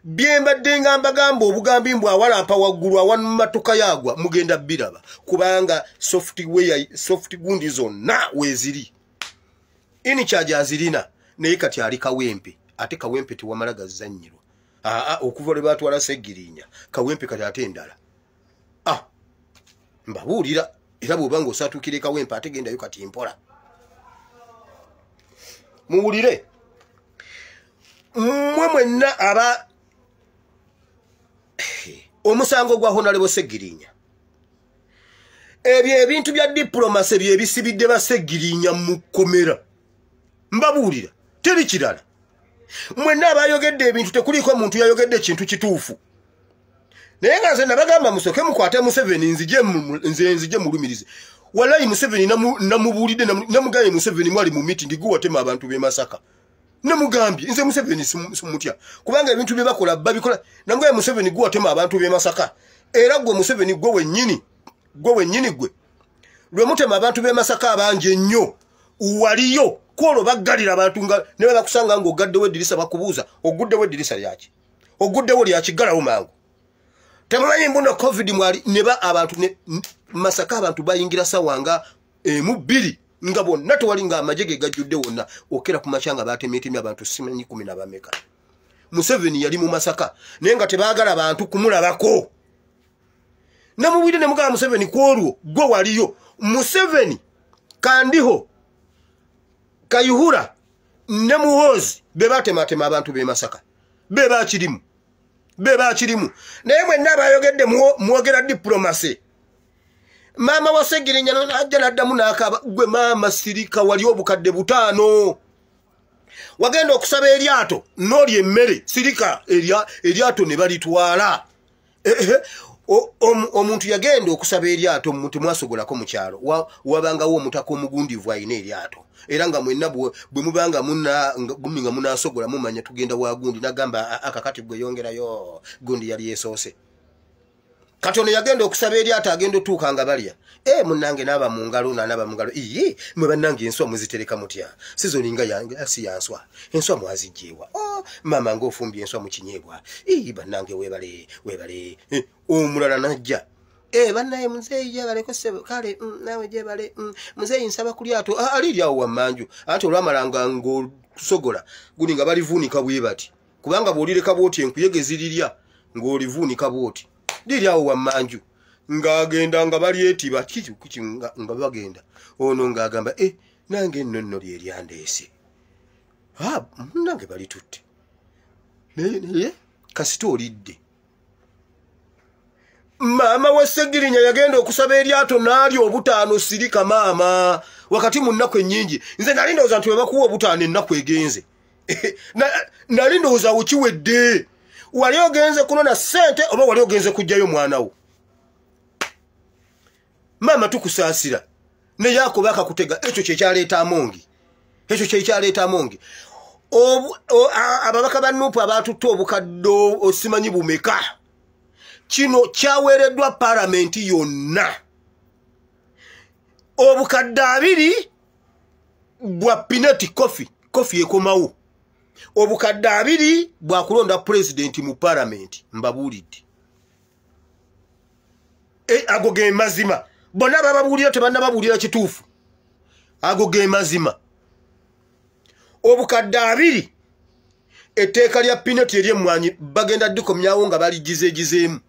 byembadde nga mbagamba obugambi mbw awalampa waggulu awanumatoka yagwa mugenda biraba kubanga soft gundi zonna weziri ini kyajazirina naye kati ali Kawempe ate Kawempe tiwamala gazannyirwa okuva lwe batwala Segirinya Kawempe kati ate endala mbabuulira era bw'oba ng'osaatukire Kawempe ate gendayo kati mpola muwulire mmwe mwenna aba omusango gwa Honorable Segirinya ebyo ebintu bya diplomasi bye bisibidde Basegirinya mu kkomera mbabuulira teri kirala mwenna abayogedde ebintu tekuliko muntu yayogedde ekintu kituufu naye nga nze nabagamba musoke mukwate Museveni nzije mulumirize wallahi Museveni namubuulidde namugambye Museveni mwali mu meeting guwatema abantu b'e Masaka namugambye nze Museveni simutya kubanga ebintu bye bakola babikola namugambye Museveni guwatema abantu b'e Masaka era gwe Museveni gwe wennyini gwe lwe mutema abantu b'e Masaka abangi ennyo waliyo kwolo baggalira abantu nga ne bakusanga ng'ogaddewo eddirisa bakubuuza oguddewo eddirisa lyaki oguddewo lyakigalawo mangu temumanyi mbuno covid mwali neba abantu ne Masaka abantu bayingira sawanga mu 2 nga bonna tewali nga amajege gajjudde wonna okera ku machanga batemeetemi abantu simanyi 10 na bameka Museveni yali mu Masaka naye nga tebaagala abantu kumulabako namubwire ne mugala Museveni kwolwo gwe waliyo Museveni Kandiho Kayuhura ne Muhoozi be batematema abantu b'e Masaka be bakirimu naye mwenna bayogedde mwogera diplomasi mama wa Segirinya ajja naddamu n'akaba gwe mama sirika wali obukadde 5 wagenda okusaba eryato n'oli emmere sirika eryato ne balitwala omuntu yagenda okusaba eryato mu temwasogolako mu kyalo wabangawo omutaka omugundivu ayina eryato era nga mwenna bwe mubanga guminga munasogola mumanya tugenda wa gundi nagamba akakati gwe yongerayo gundi yali yesoose katono yagenda okusaba eryato agenda otuuka nga balya munnange n'aba mu ngalo iyi mwe bannange enswa muzitereka mutya sizoninga yange si yanswa enswa mwazijjeewa mama ng'ofumbye enswa mu kinyeebwa bannange weebale omulala najja bannaye muzeeyi jebaleko sebo kale nawe jebale muzeeyi nsaba ku lyato aliryawo wammanju ate olwamalanga ng'osogola guni nga balivuunika bwe bati kubanga bw'olireka bwoti enkuyege zirirya ng'olivuunika bwoti liryawo wammanju ng'agenda nga balyetiba kiki nga bagenda ono ng'agamba nange nno lyeryandeese nange balitutte naye kasita olidde mama wa Segirinya yagenda okusaba eryato n'alya 5 sirika mama wakati mu nnaku ennyingi nze nali ndowooza nti webakuwa 5 ennaku egenze nali ndowooza ukiwedde wali ogenze kunona ssente oba wali ogenze kujjayo mwana wo mama tukusaasira ne yako bakakutega ekyo kyekyaleeta amongi ababaka ba Nuupu abatutta obukaddo osimanyi bumeka kino kyaweereddwa palamenti yonna obukadde 2 bwa pinati kofi ekomawo obukadde 2 bwa kulonda president mu palamenti mbabuulidde ago ge mazima bonna bababuulira tebannababuulira kituufu ago ge mazima obukadde 2 etteeka lya pinati ery'emmwanyi bagenda dikomyawo nga baligizeegizeemu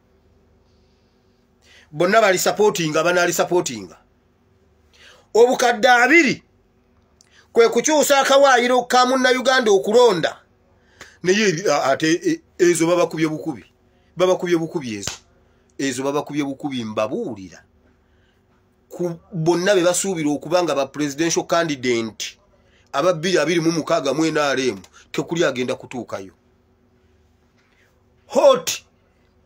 bonna bali supportinga banali supportinga obukadde 2 kwe kukyusa akawaayiro ka Munnayuganda okulonda naye ate ezo babakubye bukubi ezo babakubye bukubi mbabuulira bonna be basuubira okubanga ba presidential candidate aba 226 mu NRM tekuli agenda kutuukayo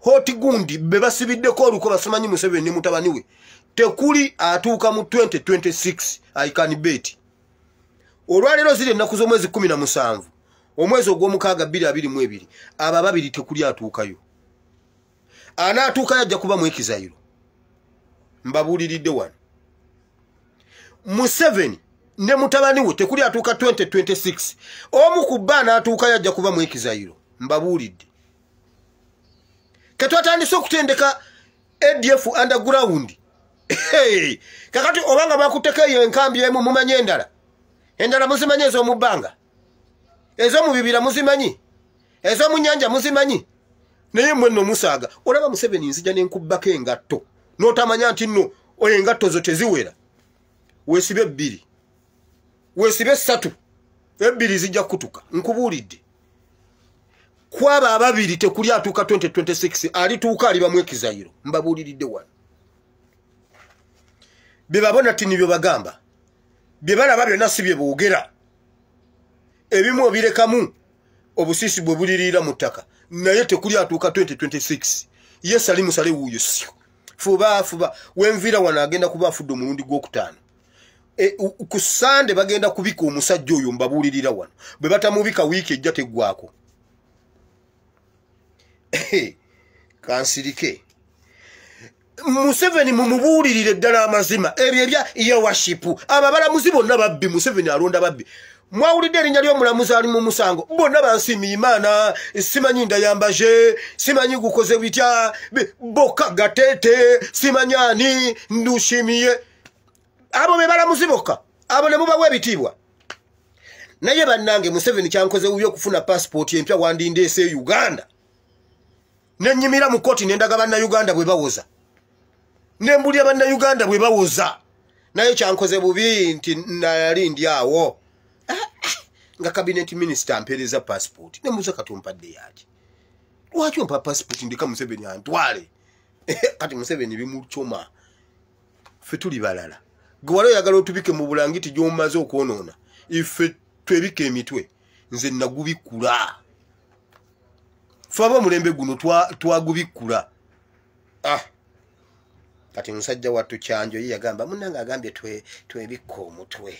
hoti gundi be basibiddeko oluko basimanyi Museveni ne mutabani we tekuli atuuka mu 2026 I can bet olwalero ziri ennaku z'omwezi 17 omwezi ogw'omukaaga 2022 aba babiri tekuli atuukayo anaatuuka yajja kuba mwekizayiro mbabuuliridde wano Museveni ne mutabani we tekuli atuuka 2026 omu ku bba anaatuuka yajja kuba mwekizayiro mbabuulidde katwatandise okutendeka ADF underground kakati obanga bakutekeyo enkambi emu mumanyi endala muzimanyi ez'omubbanga ez'omubibira muzimanyi ez'omunyanja muzimanyi naye mmwe nno musaaga olaba Museveni nzija n'enkubbako engatto n'otamanya nti nno engatto zo teziwera weesibe 2 weesibe 3 2 zijja kutuka nkubuulidde kwaba ababiri tekuli atuuka 2026 alituuka aliba mwekizayiro mbabuuliridde wano bye babona ti nibyo bagamba bye balaba byonna si bye boogera ebimu obirekamu obusiisi bwe buliriira mu ttaka naye tekuli atuuka 2026 Yesu ali musale wuuyo sio fuba wenvira wana agenda kuba afudde omulundi gw'okutaano ku Sande bagenda kubika omusajja oyo mbabuulirira wano bwe batamubika wiiki ejja teggwako kansirike Museveni mumubuulirire ddala amazima ebyo ebya worship ababalamuzi bonna babbi Museveni alonda babbi mwawulidde erinnya ly'omulamuzi ali mu musango bonna bansiimye Imana simanyi ndayambaje simanyi gukoze bitya boka gatete simanyani ndushimiye abo be balamuzi bokka abo ne mubawe ebitiibwa naye bannange Museveni kyankoze uyo okufuna passport empya wandindeese Uganda nenyimira mu koti nendaga banna Uganda bwe bawoza nembulya banna Uganda bwe bawoza naye kyankoze bubi nti nayali ndi awo nga cabinet minister ampereza passport nemuza katumpadde yaki lwaki ompa passport ndika Museveni antwale kati Museveni bimuchoma ffe tuli balala gwalo yagala otubike mu bulangiti gy'omaze okwonoona ife twebike emitwe nze nagubikula faba mulembe guno twagubikula kati musajja wattu Kyanjo yagamba munanga agambye twebikka omutwe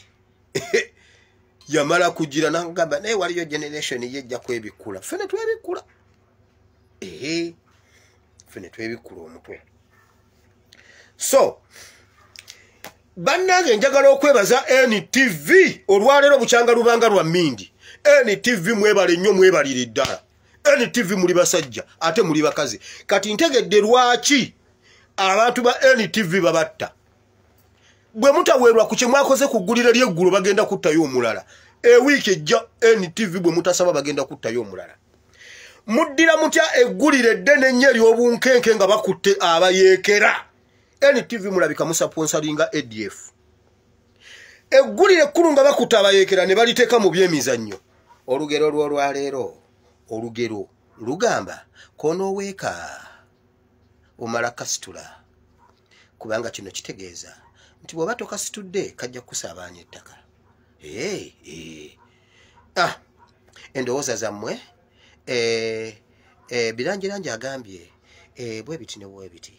yamala kugira nangamba naye waliyo generation yejja kwebikula fene twebikula fene twebikula omutwe so bannange njagala okwebaza NTV olwaleero bukyanga lubanga lwa Mindi NTV mwebale nnyo mwebalire ddala NTV muli basajja ate muli bakazi kati ntegedde lwaki abantu ba NTV babatta bwe mutaweerwa ku kye mwakoze kuggulira ly'eggulu bagenda kuttayo omulala wiiki ejja NTV bwe mutasaba bagenda kuttayo omulala muddira mutya eggulire eddene ennyo ery'obunkenke nga bakutte abayeekera NTV mulabika musaponsalinga ADF eggulire ekkulu nga bakutte abayeekera ne baliteeka mu byemizannyo olugero lw'olwaleero olugero lugamba konooweeka omala kasitula kubanga kino kitegeeza nti bw'oba tokasitudde kajja kukusaabaanya ettaka endowooza zammwe birangirangi agambye bwe biti ne bwe biti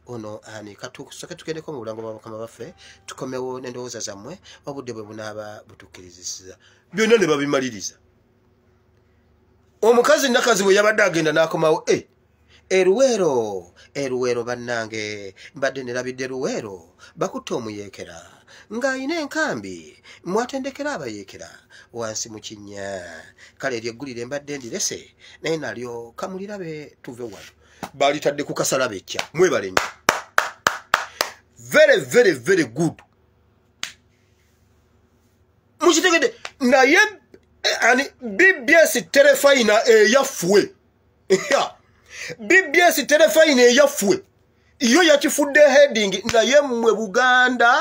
ono ani katusoke tugendeko mu bulango bwa Mukama baffe tukomewo n'endowooza zammwe obudde bwe bunaaba butukkirizisiza byonna ne babimaliriza omukazi nakazi bwe yabadde agenda n'akomawo eruweero bannange mbadde nerabidde Luweero bakutte omuyeekera ng'ayina enkambi mwatendekera abayeekera wansi mu kinnya kale eryeggulire mbadde ndirese naye nalyo kamulirabe tuve wano balitadde ku kasalabecca mwebale nnyo very very very good mukitegedde naye BBS terefayina eyafwe BBS terefayina eyafwe iyo yakifudde heading naye mmwe Buganda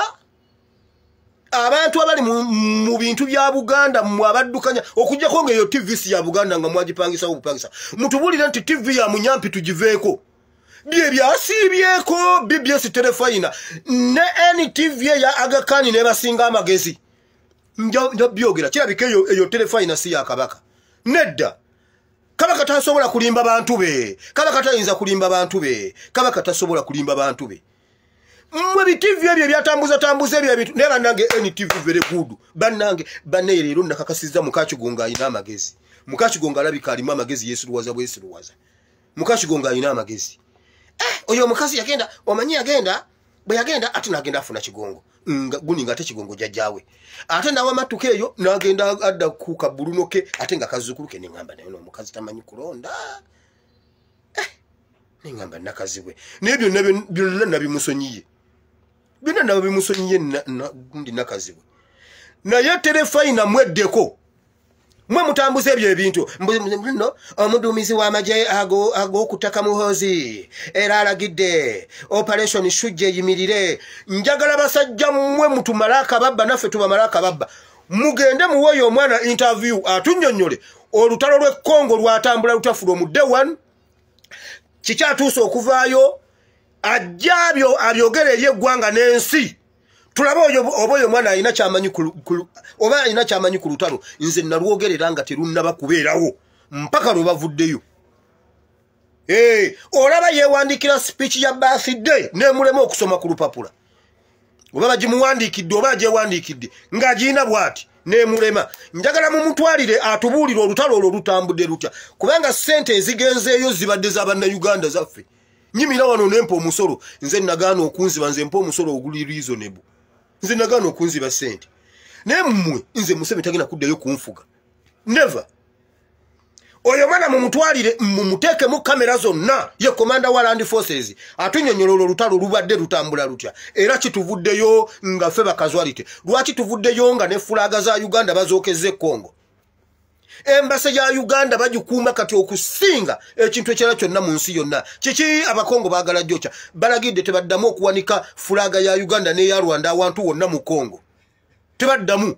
abantu abali mu bintu bya Buganda mmwe abaddukanya okujjako ng'eyo TVC ya Buganda nga mwagipangisa obupangisa mutubulire nti TV ya munyampi tugiveeko bye byasiibyeko BBS terefayina ne NTV ya Agakani ne basinga amagezi njo byogera kirabika eyo terefayina si ya Kabaka nedda Kabaka tasobola kulimba bantu be Kabaka tayinza kulimba bantu be Kabaka tasobola kulimba bantu be mwe bitivi ebyo byatambuza ebyo bintu ne bannange NTV very good bannange banne leero nakakasiza Mukakigonga ayina amagezi Mukakigonga alabika alimu amagezi Yesu luwaza bwesi luwaza Mukakigonga ayina amagezi oyo omukazi yagenda omanyi yagenda bwe yagenda ate nagenda afuna kigongo guni nga ate kigongo jajjawe ate nawe amatuka eyo nagenda adda ku kabulunoke ate nga kazukuluke nengamba naye omukazi tamanyi kulonda nengamba nakazibwe nebyo byonna nabimusonyiye byonna nabimusonyiye gundi nakazibwe naye terefayina mweddeko mwe mutambuze ebyo ebintu no omuduumizi w'amagye ag'okutaka muhoozi era alagidde operation shujja eyimirire njagala basajja mmwe mutumala akababba naffe tubamala akababba mugende muwoyo omwana interview atunnyonnyole olutalo lw'e Congo lwatambula lutafula mu day one kikyatuuse okuvaayo ajjabyo abyogere eri eggwanga n'ensi tulaba oba oyo mwana alina kyamanyi ku lutalo nze nalwogerera nga terunnaba kubeerawo mpaka lwe bavuddeyo olaba yeewandikira speech ya birthday nemulema okusoma ku lupapula oba bagimuwandiikidde oba agyewandiikidde ng'agiina bw'ati nemulema njagala mumutwalire atubuulire olutalo olwo lutambudde lutya kubanga ssente ezigenzeeyo zibadde z'abannayuganda zaffe nyimira wano nempa omusolo nze nagaana okunziba nze mpa omusolo oguli reasonable nze nagaana okunziba ssente naye mmwe nze Museveni tagenda kuddayo kunfuga never oyo mwana mumutwalire mumuteekemu kamera zonna ye komanda wa Land Forces atunyonyola olwo lutalo lubadde lutambula lutya era kituvuddeyo nga ffe bakazwalite lwaki tuvuddeyo nga ne fulaga za Uganda bazookezze Congo embase ya Uganda bagikuuma kati okusinga ekintu ekirala kyonna mu nsi yonna kiki abakongo baagala jjocha balagidde tebaddamu okuwanika fulaga ya Uganda n'eya Rwanda awantu wonna mu Congo tebaddamu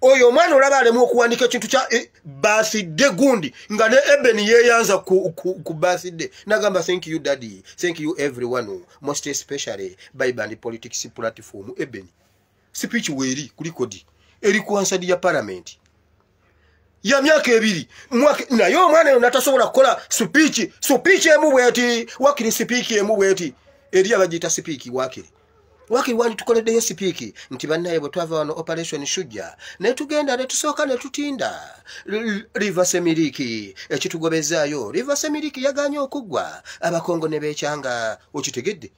oyo mwana olaba alemu okuwanika ekintu kya birthday gundi nga ne Ebeni yeeyanza ku birthday nagamba thank you daddy thank you everyone most especially Bible and politics platform Ebeni speech weeri kulikodi eri ku ansadi ya parliament ya myaka ebiri naye omwana yo natasobola kukola speech emu bweti wakiri speech emu bweti eri abagiyita speech wakiri wandi tukoleddeyo speech nti bannaye bwe twava wano operation shujja ne tugenda ne tusooka ne tutinda River Semiriki ekitugobezaayo River Semiriki yaganye okuggwa abakongo ne beekyanga okitegedde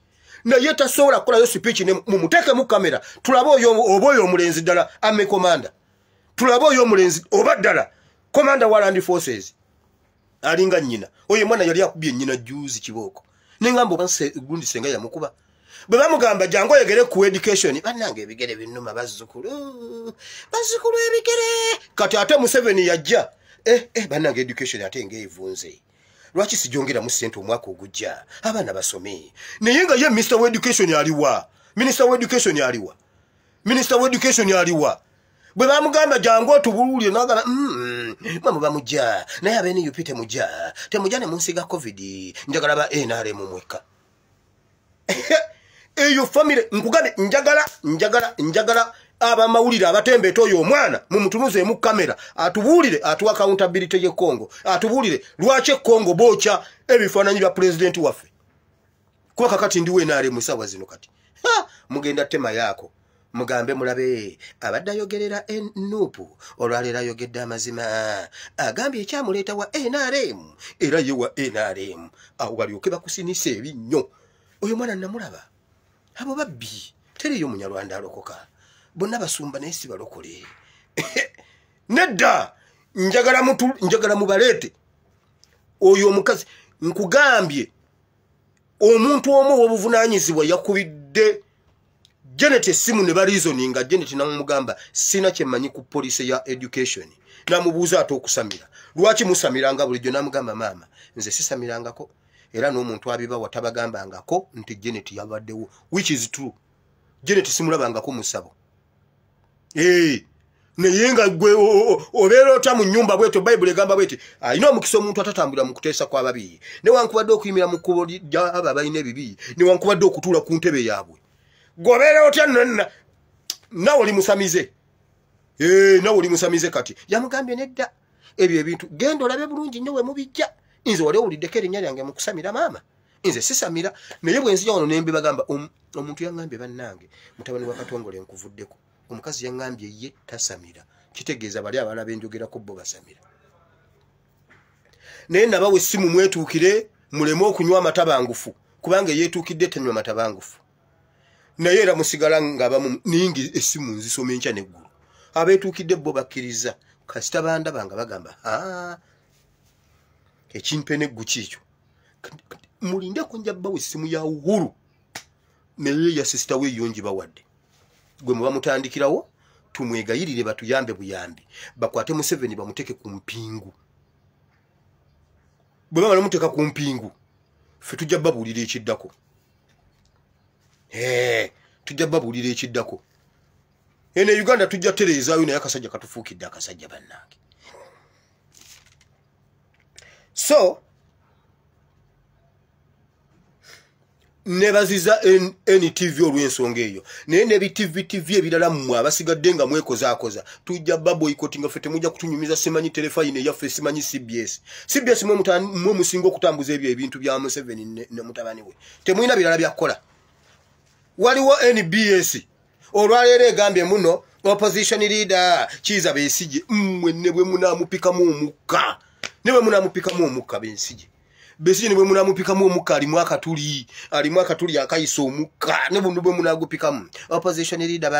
naye tasobola kukolayo speech ne mumuteeke mu kamera tulabe oyo omulenzi ddala ame komanda tulabe oyo omulenzi oba ddala komanda wa Land Forces alinga nnyina oyo mwana yali akubye nnyina juzi kibooko nengamba oba gundi senga yamukuba bwe bamugamba jangu oyegere ku education bannange ebigere binnuma bazzukulu ebigere kati ate Museveni yajja bannange education ate ng'evunze lwaki sijongeramu ssente omwaka ogujja abaana basome naye nga ye Minister wa Education aliwa Minister wa Education aliwa Minister wa Education aliwa bwe bamugamba jangu otubululire n'agamba mama bamujja naye abeeni upite mujja temujja ne munsiga covid njagala ba NRM mweka eyo family nkugambe njagala abamawulire abatembeeta oyo omwana mumutunuze mu kamera atubuulire atuwa accountability ye Congo atubuulire lwaki Congo bocha ebifaananyi bya president waffe kuba kakati ndiwe NRM sawa zino kati mugenda tema yako mugambe mulabe abadde ayogerera Nuupu olwaleero ayogedde amazima agambye ekyamuleeta wa NRM era ye wa NRM awo balyoke bakusinisa ebinnyo oyo mwana namulaba abo babbi teriyo munyarwanda alokoka bonna basumba naye si balokole nedda njagala mubaleete oyo omukazi nkugambye omuntu omu w'obuvunaanyizibwa yakubidde Janet simu ne barizoninga Janet namugamba sina kyemanyi ku police ya education namubuuza ate okusamira lwaki musamiranga bulijjo namugamba mama nze sisamirangako era n'omuntu abiba watabagambangako nti Janet yabaddewo which is true Janet simulabangako musabo naye nga gwe obeera ota mu nnyumba bwetyo Bible egamba bweti alina omukisa omuntu atatambula mu kuteesa kw'ababi newankubadde okuyimira mu kkubo abo abalina ebibi newankubadde okutuula ku ntebe yaabwe gobeera otya nawe oli musamize nawe oli musamize kati yamugambye nedda ebyo ebintu genda olabe bulungi nnyo we mubijja nze wali owuliddeko erinnya lyange mu kusamira maama nze sisamira naye bwe nzija wano nembe bagamba omuntu yaŋŋambye bannange mutabani wa Katongole nkuvuddeko omukazi yaŋŋambye ye tasamira kitegeeza bali abalala benjogerako bo basamira naye nabawe essimu mwetuukire muleme okunywa amatabangufu kubanga yeetuukidde tanywa matabangufu naye era musigala ng'abamu ningi essimu nzisoma enkya n'eggulu abeetuukidde bo bakkiriza kasita bandaba nga bagamba ekimpe n'eggu kiikyo mulindeko nja bbawo essimu ya Uhuru naye ya sisita we yongi bawadde gwe muba mutandikirawo tumwegayirire batuyambe buyambi bakwate Museveni bamuteke ku mpingu bwe bamala muteka ku mpingu ffe tujja babuulira ekiddako tujja babuulira ekiddako ene Uganda tujja tereezaayo naye akasajja katufuukidde akasajja bannange so nebaziza NTV olw'ensonga eyo naye nebitv ebirala mmwe abasigadde nga mwekozaakoza tujja baboycotting nga ffe temujja kutunyumiza simanyi telefayine yaffe simanyi CBS mwe musinga okutambuza ebyo ebintu bya Museveni ne mutabani we temulina birala byakukola waliwo NBS olwaleero egambye muno opposition leader Kiza Besigye mmwe ne bwe munaamupikamu omukka Besigye Besigye ne bwe munaamupikamu omukka alimu akatuli akayisa omukka ne bwe munaagupikamu opposition leader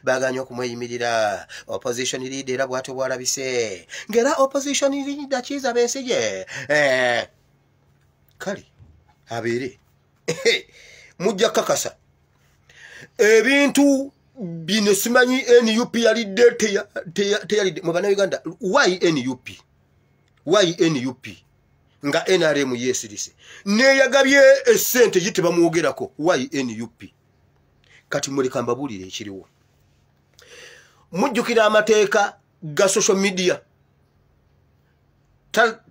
baganye okumweyimirira opposition leader era bw'atyo bwalabise ng'era opposition leader Kiza Besigye kale abeere mujja kakasa ebintu bino simanyi NUP yalidde teyalidde mu bannayuganda why NUP nga NRM yesirise neyagabye essente gite bamwogerako why NUP kati muleka mbabuulire ekiriwo mujjukira amateeka ga social media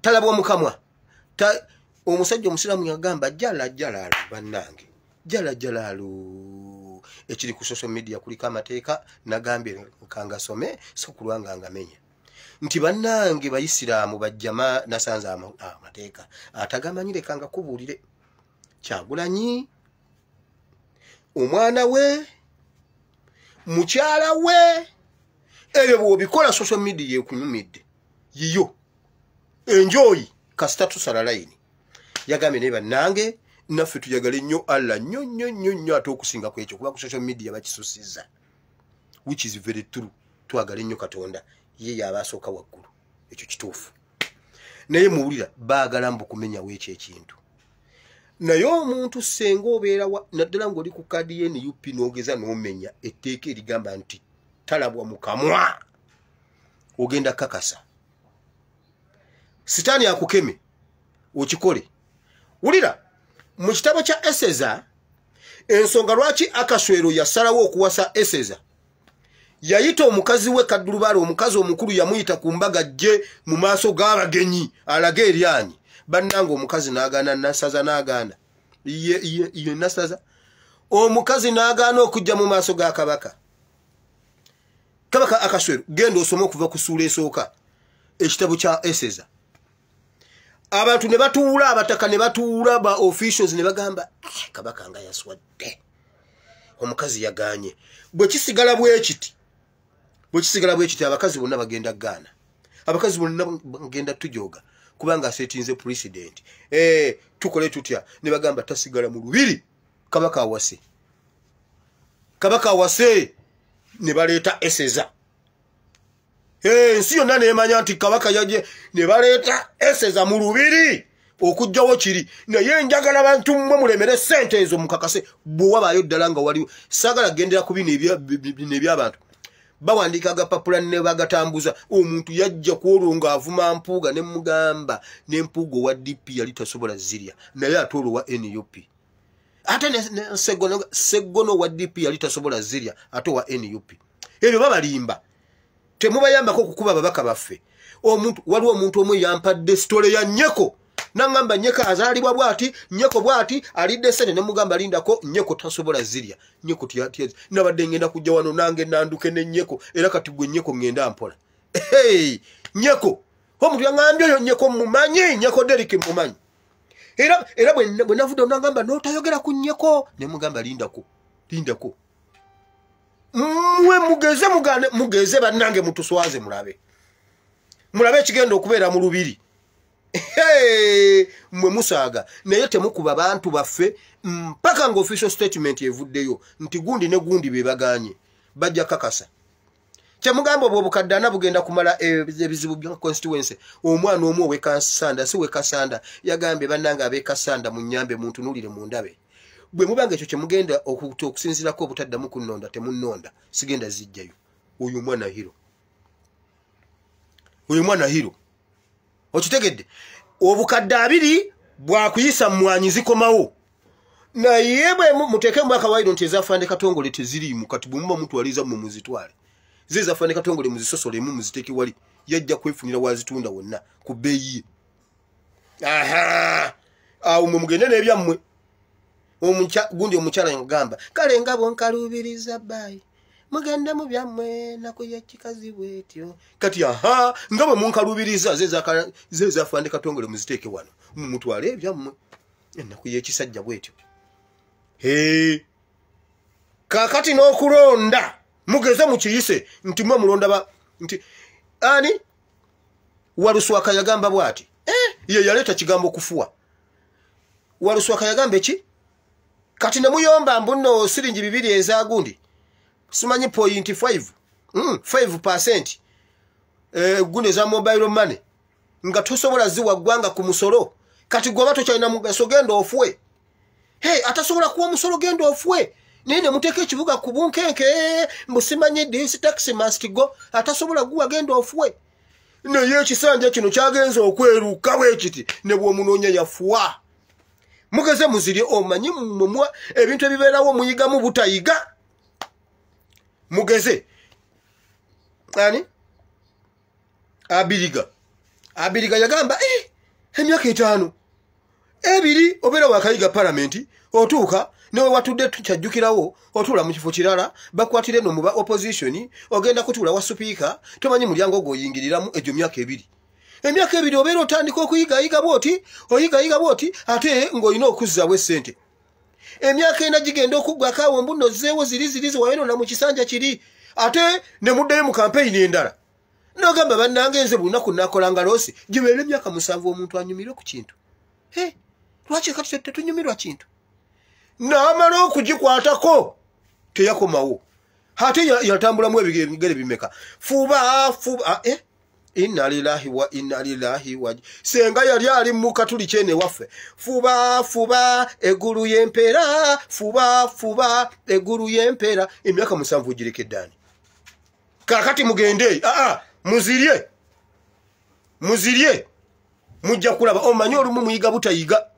talabwa mukamwa omusajja omusiramu yagamba jala bannange jala ekiri ku social media kuliko amateeka nagambye kangasome so kulwanga ngamenya nti bannange bayisiraamu bajjama nasanze amateeka atagamanyire kanga kubuulire Kyagulanyi omwana we mukyala we ebyo bw'obikola social media ekunyumidde yiyo enjoy kasita tusala line yagambye naye bannange naffe tuyagale nnyo Allah nnyo ate okusinga ku ekyo kuba ku social media bakisusizza which is very true twagale nnyo Katonda ye yabasooka waggulu ekyo kituufu naye muwulira baagala mbu kumenyawo ekyo ekintu naye omuntu senga obeera naddala ng'oli ku kadi NUP n'ogeza n'omenya etteeka erigamba nti talabwa mukamwa ogenda kakasa sitaani akukeme okikole wulira mu kitabo kya Eseza ensonga lwaki Akaswero yasalawo okuwasa Eseza yayita omukazi we Kaddulubaale omukazi omukulu yamuyita ku mbaga gye mu maaso g'abagenyi alage eryanyi bannanga omukazi n'agaana nasaza n'agaana ye nasaza omukazi n'agaana okujja mu maaso ga kabaka Akaswero genda osome okuva ku ssuula esooka ekitabo kya Eseza abantu ne batuula abataka ne batuula ba officials ne bagamba kabaka nga yaswadde omukazi yaganye bwe kisigala bwekiti abakazi bonna bagenda gaana abakazi bonna bagenda tujoga kubanga asetinze president tukole tutya ne bagamba tasigala mu lubiri kabaka awase ne baleeta Eseza nsi yonna neemanya nti kabaka yaje ne baleeta Eseza mu lubiri okujjawo kiri naye njagala bantu mmwe mulemere ssente ezo mukakase bwe wabaayo ddala nga waliwo saagala gendera ku bino eby'abantu bawandiika agapapula ne bagatambuza omuntu yajja kwolwo ng'avuma Mpuuga ne mugamba n'Empuuga owa DP yali tasobola zirya naye ate olwo wa NUP ate ne Ssegono owa DP yali tasobola zirya ate owa NUP ebyo babalimba temubayambako okukuba ababaka baffe waliwo omuntu omwe yampadde sitole ya Nnyeko nangamba Nnyeko azaalibwa bwati Nnyeko bwati alidde sente ne mugamba lindako Nnyeko tasobola zirya Nnyeko tiyatiyezi nabadde ngenda kujja wano nange nanduke ne Nnyeko era kati gwe Nnyeko ngenda mpola Nnyeko omuntu yangambye oyo Nnyeko mumanyi Nnyeko Derrick mumanyi era bwe navudde nangamba n'otayogera ku Nnyeko ne mugamba lindako mwe mugeze bannange mutuswaze mulabe ekigenda okubeera mu lubiri mwe musaaga naye temukuba bantu baffe mpaka nga official statement evuddeyo nti gundi ne gundi bebaganye bajja kakasa kyemugamba obukaddaana bugenda kumala ebizibu bya constituency omwana omwe wekasanda si wekasanda yagambe bannanga abekasanda mu nnyambe muntu nulire mu ndabe bwe mubanga ekyo kyemugenda okusinzirako obutaddamu kunnonda temunnonda sigenda zijjayo uyu mwana hiro okitegedde obukadde abiri bwakuyisa mmwanyi zikomawo naye bwe muteeke mwaka wairo nti ezafande katongole teziriimu kati bwe muba mutwaliza mu muzitwale zezafande katongole muzisosolemu muziteeki wali yajja kwefunira wazitunda wonna ku bbeeyi awo mwe mugende n'ebyammwe gundi omukyala ngamba kale nga bonkalubiriza bbayi mugende mu byammwe nakuye kikazi bwetyo kati nga bwe munkalubiriza zezafande katongole muziteeke wano mumutwale ebyammwe nakuye ekisajja bwetyo kakati n'okulonda mugeze mukiyise nti mwe mulonda nti ani Waluswaka yagamba bwati ye yaleta kigambo kufuwa Waluswaka yagamba eki kati nemuyomba mbuno siringi 2 ezagundi simanyi 5% gundi za mobile money nga tosobola ziwa gwanga ku musolo kati gwa bato kyalina mugaso genda ofwe atasobola kuwa musolo genda ofwe nene muteke ekibuga ku bunkenke mbusimanyi this tax must go atasobola guwa genda ofwe naye ekisanja kino kyagenza okweruka wekiti ne bw'omunoonya yafuwa mugeze muzirye omanyi mumwa ebintu ebibeerawo muyigamu butayiga mugeze ani abiriga yagamba emyaka 5 ebiri obeera wakayiga parliament otuuka newe watudde tukyajjukirawo otuula mu kifo kirala bakwatire no muba opposition ogenda kutuula wa speaker tomanyi mulyango goyingiriramu egyo myaka 2 emyaka 2 obeera otandika okuyigayiga bwoti ate ng'olina okuzzawo essente emyaka 4 gigenda okuggwako awo mbuno zeewo ziri wayonona mu kisanja kiri ate ne muddayo mu campaign endala n'ogamba bannange nze bunaku nakolanga loosi gibeera emyaka 7 omuntu anyumirwe ku kintu lwaki kati tetunyumirwa kintu n'amala okugikwatako teyakomawo ate yatambulamu ebigere bimeka fuba inna lillahi wa inna ilaihi raji'un senga yali ali mu katuli kyene waffe fuba eguru yempera fuba eguru yempera emyaka 7 girekeddani kakati mugende muzirye mujja kulaba omanyi olumu muyiga butayiga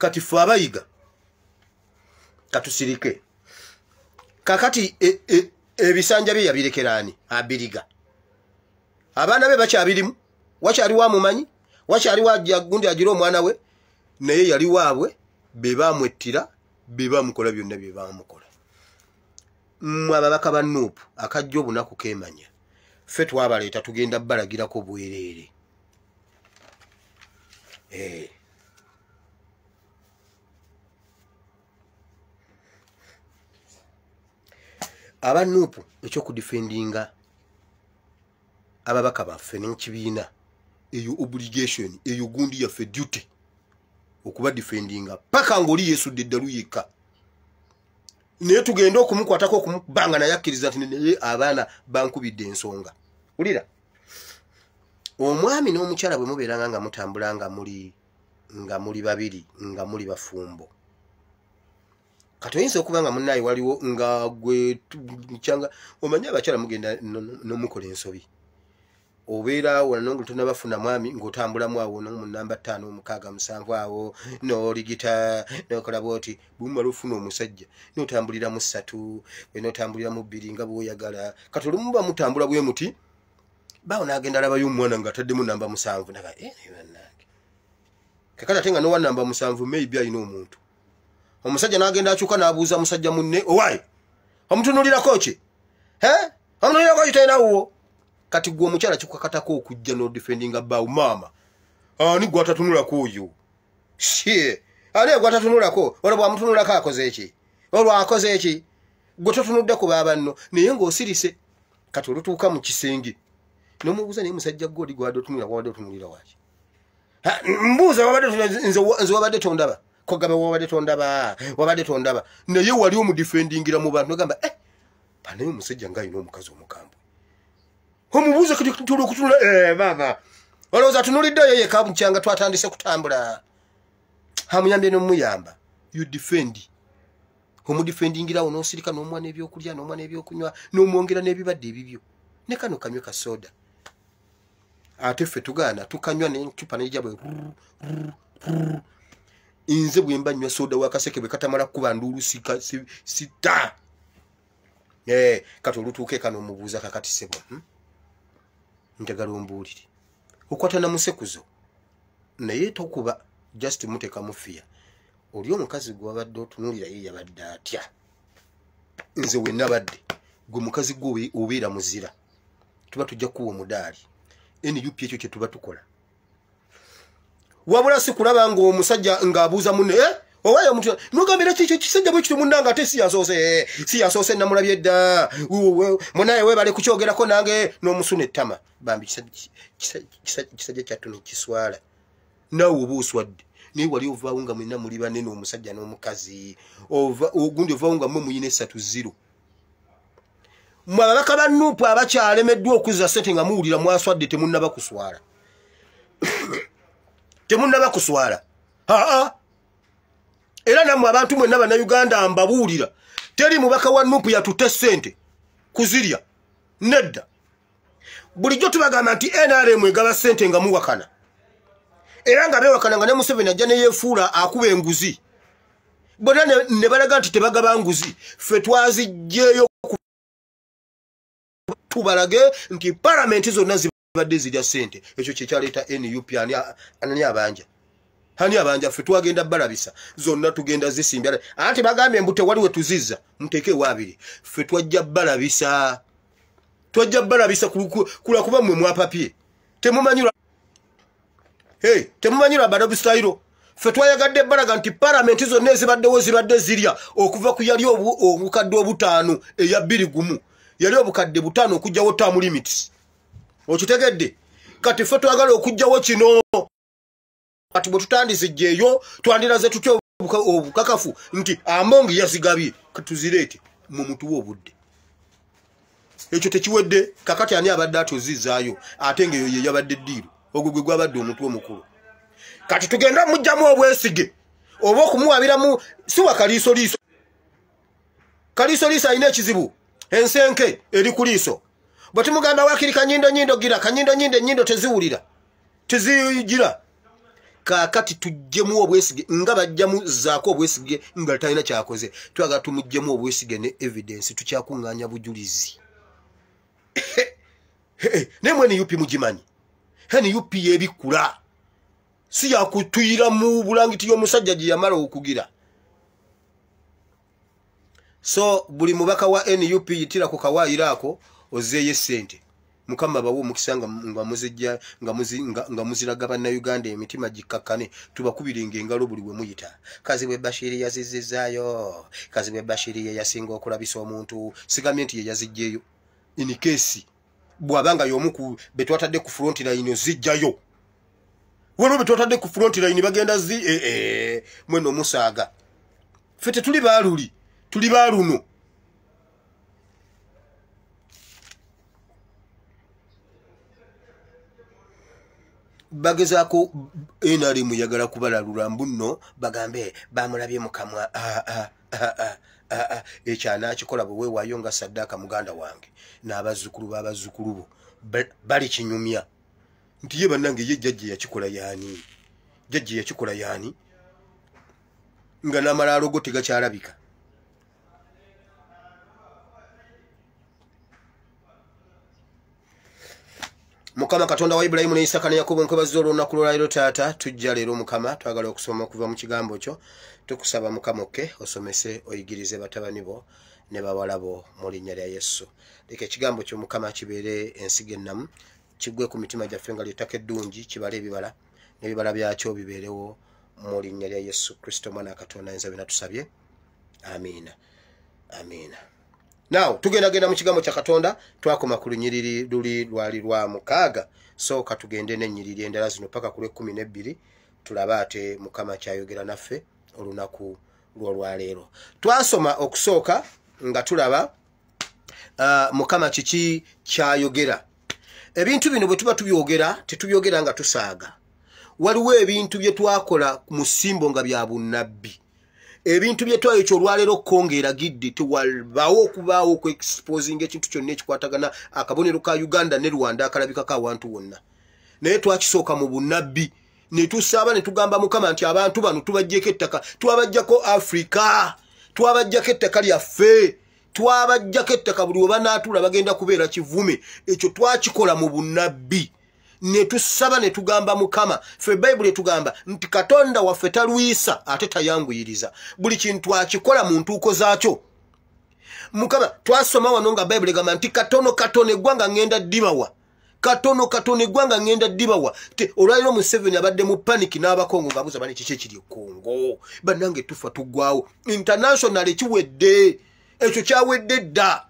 kati fu abayiga katusirike kakati ebisanja bye yabirekerani abiriga abaana be bakyabirimu wakyali wa mumanyi wakyali wa gundi agira omwana we naye yali waabwe be bamwettira be bamukola byonna bye bamukola ababaka ba Nuupu akajja obunaku kemanya ffe twabaleeta tugenda balagirako bwereere aba Nuupu ekyokudifendinga ababaka baffe n'ekibiina eyo obligation eyo gundi yaffe duty okuba defendinga paka ng'oli yeesudde eddalu yekka naye tugenda okumukwatako okumubanga naye akkiriza nti naye abaana bankubidde ensonga ulira omwami n'omukyala bwe mubeeranga nga mutambula nga muli babiri nga muli bafumbo kati oyinza okuba nga munnaye waliwo nga gwe kyanga omanyi abakyala mugenda n'omukola ensobi obeera wano ngo tunabafuna mwami ng'otambulamu awo no mu namba 5 6 7 awo n'oligita n'okola bwoti bumala ofuna omusajja n'otambulira mu 3 n'otambulira mu 2 nga bw'oyagala kati olumu bamutambula bwe muti bawo n'agenda alabayo omwana ng'ataddemu namba 7 naga bannange kakati ate nga n'owa namba 7 maybe alina omuntu omusajja n'agenda akyuka n'abuuza musajja munne owaayi omutunulirako ki omutunulirako ki talina wuwo kati gwe omukyala kikukakatako okujja no defendinga bawu maama ani gwatatunulako oyo ani gwatatunulako olwo bwamutunulako akoze eki olwo akoze eki gwe totunudde ku baabanno naye ng'osirise kati olutuuka mu kisenge nomubuuza naye musajja goli gwadde otunulira wabadde otunulira waki mbuuza nze wabadde tondaba kogaba wabadde tondaba naye wali omudifendingira mu bantu nogamba banaye omusajja ng'alina omukazi omukambwe omubuuza kati tuli okutunula maama olowooza atunuliddeyo ye kabukyanga twatandise kutambula hamuyambye nomuyamba you defend omudifendingirawo n'osirika n'omwana ebyokulya n'omwana ebyokunywa n'omwongera n'ebibadde ebibyo ne kano kanywe ka soda ate ffe tugaana tukanywa n'encupa n'ejabwe nze bwe mba nnywa soda wakaseke bwe katamala kuba nduulu sita kati olutuuke kano omubuuza kakati sebo njagala ombuulire okwata na musekuzo naye tokuba just muteka mufiya oli omukazi gwe wabadde otunulira ye yabadde atya nze we nabadde gwe mukazi gwe obeera muzira tuba tujja kuwa omudaali NUP ekyo kye tuba tukola wabula si kulaba ng'omusajja ng'abuuza munne owayo omuntu nogambira kikyo kisajja bwe kityo munnanga ate siyasoose namulabye dda munaye webale kukyogerako nange n'omusuna ettama bambi kisajja kyattu nekiswala naawe oba oswadde naye wali ovaawo nga mwenna muli banene omusajja n'omukazi ogundi ovaawo nga mmwe muyina 3-0 mwe ababaka ba NUP abakyalemeddwa okuzza ssente nga muwulira mwaswadde temunnaba kuswala temunnaba kuswala era nammwe abantu mwenna bannayuganda mbabuulira teri mubaka wa NUP yatutte ssente kuzirya nedda bulijjo tubagamba nti NRM egaba ssente nga muwakana era nga beewakana nga ne Museveni ajja ne yeefuula akuba enguzi bonna ne balaga nti tebagaba nguzi ffe twazijjeeyo tubalage nti palamenti zonna zibadde zirya ssente ekyo kyekyaleeta NUP ani abanja ffe twagenda balabisa zonna tugenda zisimbya anti bagambye mbu tewali we tuzizza muteekeewo abiri ffe twajja balabisa kulakuba mmwe mwapapye temumanyirwa badobi style ffe twayagadde balaga nti palamenti zonna ezibaddewo zibadde zirya okuva ku yali obukadde 5 eya 2 yali obukadde 5 okujjawo term limits okitegedde kati ffe twagala okujjawo kino kati bwe tutandizijjeeyo twandiraze tutya obukakafu nti amongi yazigabye tuzireete mu mutuwa obudde ekyo tekiwedde kakati ani abadde atuzizaayo ate ng'eyo ye yabadde ddiiru ogwo gwe gwabadde omutwe omukulu kati tugenda mujjamu obwesige oba okumuwabiramu si wa kaliisoliiso alina ekizibu ensenke eri ku liiso bwe tumugamba wakiri kanyindo gira kanyindo teziwulira tezigira kakati tujjemu obwesige nga bajjamu zaako obwesige nga talina kyakoze twagala tumujjemu obwesige ne evidence tukyakuŋŋaanya bujulizi nemwe NUP mugimanyi NUP yeebikula si yakutuyira mu bulangiti y'omusajja gye yamala okugira so buli mubaka wa NUP yitira ku kawaayiro ako ozeeye ssente Mukama bawo omukisa nga muziraga bannayuganda emitima gikakkane tubakubirenga engalo buli we muyita kazi bwe Bashiri yazizizaayo kazi bwe Bashiri ye yasinga okulabisa omuntu sigamye nti ye yazijjeeyo in case bwabanga y'omu betwatadde ku front line zijjayo wano betwatadde ku front line bagenda mweno omusaaga ffe tetuli baaluli tuli baaluno bagezaako NRM yagala kubalalula mbuno bagambe bamulabye mukamwa ekyana akikola bwe weewaayo nga saddaaka muganda wange n'abazzukulu b'abazzukulu bo bali kinyumya nti ye bannange ye jjajje yakikola yaani nga n'amalaalo go tegakyalabika Mukama Katonda wa Ibrahimu ne Isaka ne Yakobo nkwebaza olunaku lwaleero taata tujja leero Mukama twagala okusoma okuva mu kigambo kyo tukusaba Mukama okke osomese oyigirize batabani bo ne bawala bo mu linnya lya Yesu leka ekigambo kyo Mukama kibeere ensigo ennamu kigwe ku mitima gyaffe nga ly'ettaka eddungi kibale ebibala n'ebibala byakyo bibeerewo mu linnya lya Yesu Kristo mwana Katonda ayinza byonna tusabye amiina Now tugenda mu kigambo kya Katonda twakoma ku lunyiriri luli lwali lwa mukaaga so katugende n'ennyiriri endala zino paka ku 12 tulaba ate Mukama kyayogera naffe olunaku lw'olwaleero. Twasoma okusooka nga tulaba Mukama kiki kyayogera. Ebintu bino bwe tuba tubyogera tetubyogera nga tusaaga. Waliwo ebintu bye twakola mu simbo nga bya bunnabbi. Ebintu bye twayo kyolwaleero kongera gidde tewalbawo okubaawo ku exposing ekintu kyonna ekikwatagana akabonero ka Uganda ne Rwanda akalabikako awantu wonna. Naye twakisooka mu bunnabbi ne tusaaba ne tugamba Mukama nti abantu bano tubajjeko ettaka, twabajjako Africa, twabajjako ettaka lyaffe, twabajjako ettaka buli webanaatula bagenda kubeera kivume. Ekyo twakikola mu bunnabbi. Ne tusaba ne tugamba Mukama, fe Bible etugamba nti Katonda waffe talwisa ate tayanguyiriza. Buli kintu akikola mu ntuuko zaakyo. Mukama twasoma wano nga Bible egamba nti katono eggwanga ngenda ddibawa. Katono eggwanga ngenda ddibawa. Olwaliro Museveni abadde mu panic n'abakongo ng'abuuza bani kiki ekiri e Congo. Bannange tufa tuggwawo. International ekiwedde. Ekyo kyawedde dda.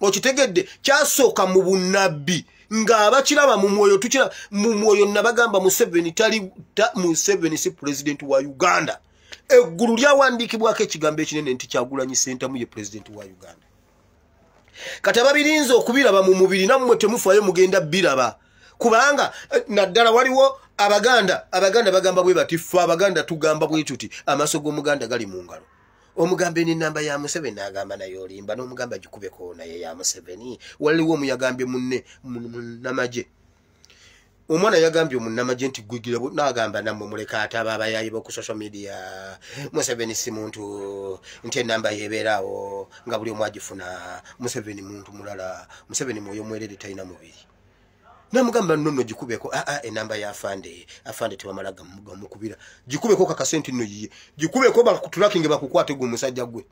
Okitegedde kyasooka mu bunnabbi. Nga abakiraba mu mwoyo tukira mu mwoyo nabagamba Museveni Museveni si president wa Uganda. Eggulu lyawandikibwako ekigambo ekinene nti Kyagulanyi Ssentamu ye president wa Uganda. Kati ababirinza okubiraba mu mubiri nammwe temufayo mugenda biraba. Kubanga naddala waliwo Abaganda bagamba bwe batifu, Abaganda tugamba bwe tuti amaaso g'Omuganda gali mu ngalo. Omugambe ni namba ya Museveni agamba nayo olimba n'omugamba gikubeko naye ya Museveni. Waliwo omuyagambye munne namaje. Omwana yagambye omunnamaje nti gwigira n'agamba nammwe muleka ataba abayayi b'oku social media. Museveni si muntu nti enamba yebeerawo nga buli omu agifuna. Museveni muntu mulala. Museveni mwoyo mwerere talina mubiri. Namugamba nonno gikubeko enamba ya afande tewamalaga mukubira. Gikubeko kakasenti nno yiye. Gikubeko bakutulakinge bakukwate gwe musajja gwe.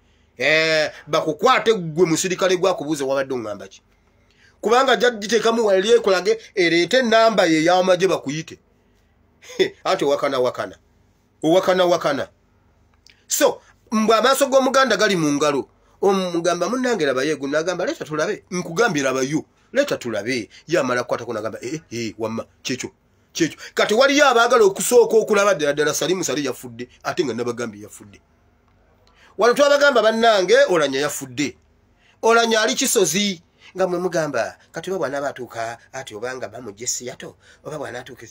Bakukwate gwe musirikale gwakubuuze wabadde ngamba ki. Kubanga jagiteekamu waliye kolage ereete namba ye y'amaje bakuyite. Ate wakana. So mbwa amaaso g'Omuganda gali mu ngalo. Omugamba munnange laba yegu nagamba leta tulabe. Nkugambira abayo. Leta tulabe yamala kwatako nagamba wamma kyekyo kati waliyo abaagala okusooka okulaba ddala Salimu Sali yafudde ate nga nabagambi yafudde. Wano twabagamba bannange Olanya yafudde. Olanya ali Kisozi nga mwe mugamba kati bwana batuuka ati obanga bamujesi yato oba bwana atuuke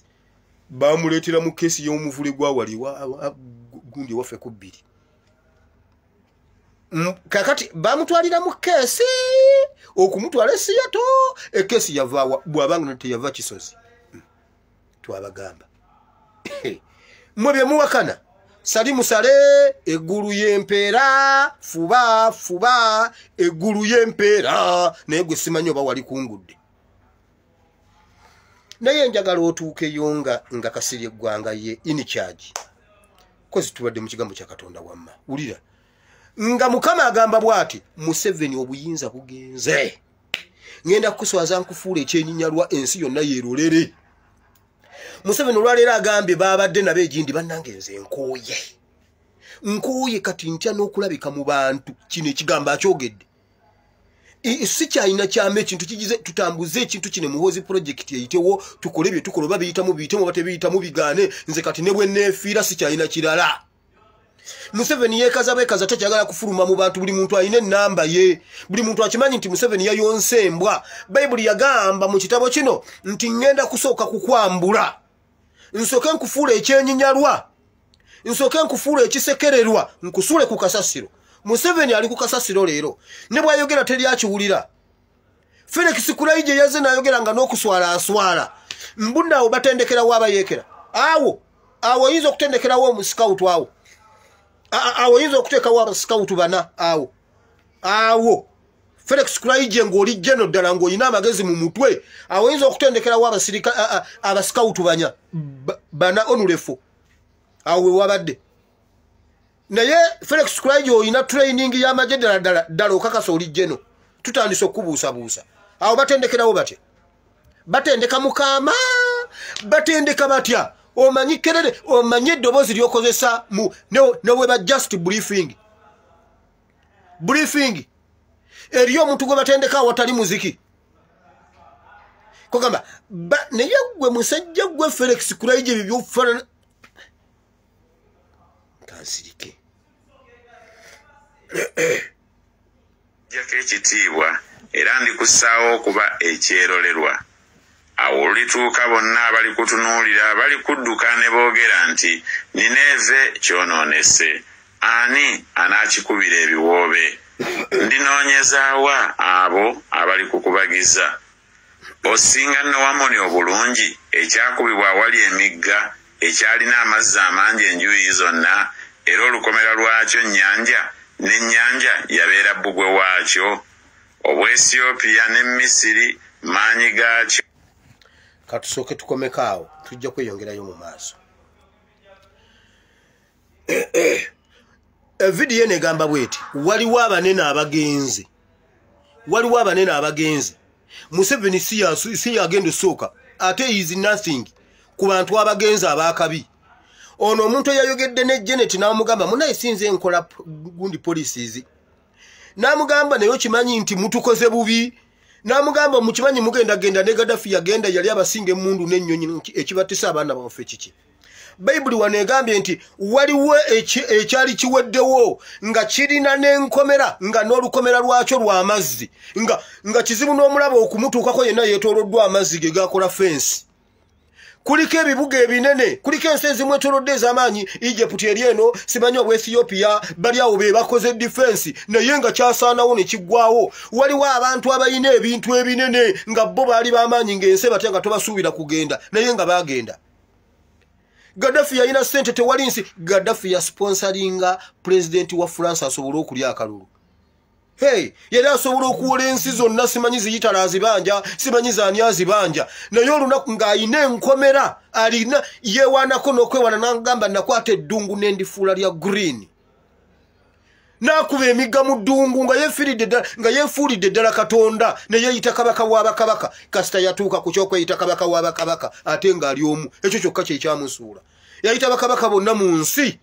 bamuleetera mu kesi y'omuvule gwa waliwa gundi waffe ku 2. Kakati bamutwalira mu kesi okumutwala siyato ekesi yavawa bwabanga teyava Kisozi. Twabagamba mwe bye muwakana Salimu Sale eggulu y'empeera fuba eggulu y'empeera naye gwe simanyi oba wali kungudde. Naye njagala otuukeyo nga Kasirye eggwanga ye in charge. Kozi tubadde mu kigambo kya Katonda wamma. Wulira nga Mukama agamba bwati Museveni obuyinza bugenze. Ngenda kukuswaza nkufuula ekyenyinyalwa ensi yonna yeerolere. Museveni olwaleero agambye baabadde nabo egindi bannange nze nkooye kati ntya n'okulabika mu bantu kino ekigambo akyogedde. Si kyalina kyama ekintu kigize tutambuze ekintu kino muhoozi project eyitewo tukole bye tukola oba biyitamu biyitemu oba tebiyitamu bigaane nze kati ne bwe neefiira si kyalina kirala. Museveni yeekaza beekaza takyagala kufuluma mu bantu buli muntu alina ennamba ye. Buli muntu akimanyi nti Museveni yayonse embwa. Bayibuli yagamba mu kitabo kino nti ngenda kusooka kukwambula. Nsooke nkufuula ekyenyinyalwa. Nsooke nkufuula ekisekererwa nkusule ku kasasiro. Museveni ali ku kasasiro leero. Ne bwayogera teri akiwulira. Felix Kulaije yazze n'ayogera nga n'okuswala aswala. Mbunaawo batendekerawo abayeekera. Awo yinza okutendekerawo omusikawutu awo. Awo yinza okuteekawo abasikawutu bana awo. Felix Kulaije ng'oli jeno ddala ng'olina amagezi mu mutwe. Awo yinza okutendekerawo abasikawutu bana onulefo. Awo we wabadde. Naye Felix Kulaije olina training y'amagye ddala okakasa oli jeno. Tutandise okubuusabuusa. Awo batendekerawo batya? Batendeka Mukama. Batendeka batya? Omanyi kerere, omanyi eddoboozi lyokozesa mu ne weba just briefing. eriyo omuntu gwe batendeka awatali muziki kugamba naye gwe musajja gwe Felix Kulaije bibyokufaanana kansirike jaka ekitiibwa era ndikusaawo okuba ekyerolerwa awo olituuka bonna abali kutunuulira abali kudduka ne boogera nti Nineeve kyonoonese ani anaakikubira ebiwoobe ndinoonyezaawa abo abali kukubagiza osinga Nowamoni obulungi ekyakubibwa awali emigga ekyalina amazzi amangi enjuuyi zonna era olukomera lwakyo nnyanja n'ennyanja yabeera bbugwe waakyo Obwesiyopya ne Misiri maanyi gaakyo. Katusooke tukomekaawo tujja kweyongerayo mu maaso. Evidiyo negamba bweti waliwo abanene abagenzi Museveni si yagenda osooka ate is nothing ku bantu abagenzi abakabi. Ono omuntu eyayogedde ne Janet n'amugamba munaye sinze enkola gundi policies n'amugamba nayo kimanyi nti mutukoze bubi n'amugamba mukimanyi mugenda ne Gaddafi yagenda yali abasinga emmundu n'ennyonyi ekibatisa abaana baffe kiki. Bayibuli wanegambye nti waliwo ekyali kiweddewo nga kirina n'enkomera nga n'olukomera lwakyo lw'amazzi nga kizibu n'omulaba okumutuukako yenna yeetooloddwa amazzi ge gakola fensi. Kuliko ebibuga ebinene kuliko ensi ezimu etolodde ez'amaanyi Egypt eri eno simanyi Obwesiyopya bali awo be bakoze defense naye nga kyasaanawo ne kiggwawo. Waliwo abantu abalina ebintu ebinene nga bo baali b'amaanyi ng'ensi batya nga tobasuubira kugenda naye nga baagenda. Gaddafi yalina ssente tewali nsi. Gaddafi yasponsoringa president wa France asobole okulya akalulu. Yali asobola okuwola ensi zonna simanyi ziyitala azibanja simanyi zaani azibanja naye olunaku ng'ayina enkomera alina yeewaanako n'okwewana n'agamba nakwata eddungu n'endifuula lya green n'akuba emigga mu ddungu nga yeefuulidde ddala Katonda ne yeeyita kabaka w'abakabaka kasita yatuuka ku kyokweyita kabaka w'abakabaka ate ng'ali omu ekyo kyokka kye kyamusuula. Yayita bakabaka bonna mu nsi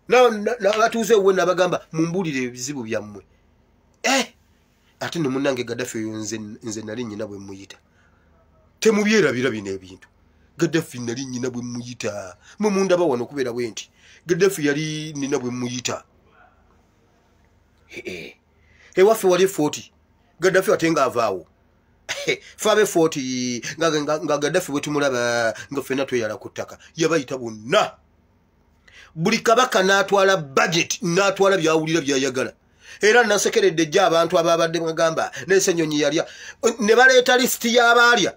n'abatuuze we n'abagamba mumbuulire ebizibu byammwe. Ate ne munnange Gaddafi oyo nze nali nnyina bwe muyita. Temubyerabira bino ebintu. Gaddafi nali nnyina bwe muyita. Mwe mundaba wano kubeera bwe nti Gaddafi yali nina bwe muyita. Ewaffe wali 40 Gaddafi ate ng'avaawo. Fabe 40 nga Gaddafi bwe tumulaba nga ffenna tweyala ku ttaka yabayita bonna. Buli kabaka n'atwala budget n'atwala byawulira byayagala. Era nasekeredde jja abantu ababadde bagamba n'ensenyonyi yalya ne baleeta lisiti y'abaalya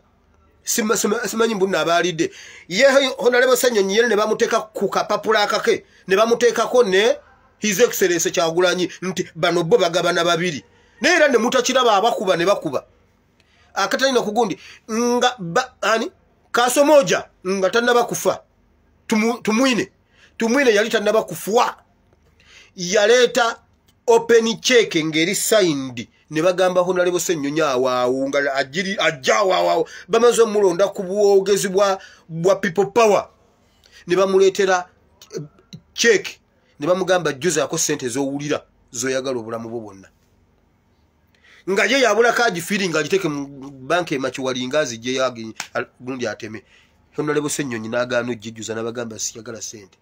simanyi mbunna abaalidde ye honalebo senyonyi yene ne bamuteeka ku kapapula akake ne bamuteekako ne His Excellency Kyagulanyi nti bano bo bagabana babiri naye era ne mutakiraba abakuba ne bakuba akatalina kugundi nga Kasomoja nga tannaba kufa tumwine yali tannaba kufuwa yaleeta open check ngeri signed ne bagamba honalebo senyonyi awaawo nga ajjaawo bamaze omulonda ku bwogezi bwa people power ne bamuleetera check ne bamugamba jjuzaako ssente z'owulira zoyagala obulamu bwo bwonna nga ye yabula kaji feeling aliteke mu banki emakiwali nga azijje gundi ateme honalebo senyonyi n'agaana ojjijjuza n'abagamba siyagala ssente.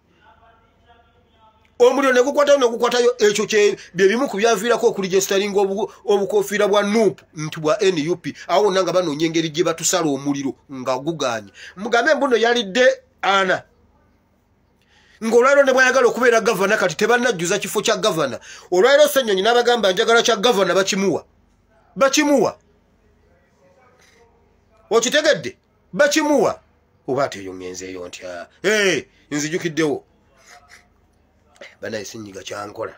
Omuliro ne gukwatayo ekyo kye byebimu ku byaviirako okuligestaringa obukofiira bwa NUP nti bwa NUP awo nanga banoonya engeri gye batusala omuliro nga gugaanye. Mugambe mbuno yalidde ana ng'olwaliro ne bwayagala okubeera gavana kati tebannajjuza kifo kya gavana. Olwaliro Ssenyonyi n'abagamba njagala kya gavana bakimuwa okitegedde bakimuwa oba ate eyo ngenzeeyo ntya nzijukiddewo banaye sinyiga kyankola.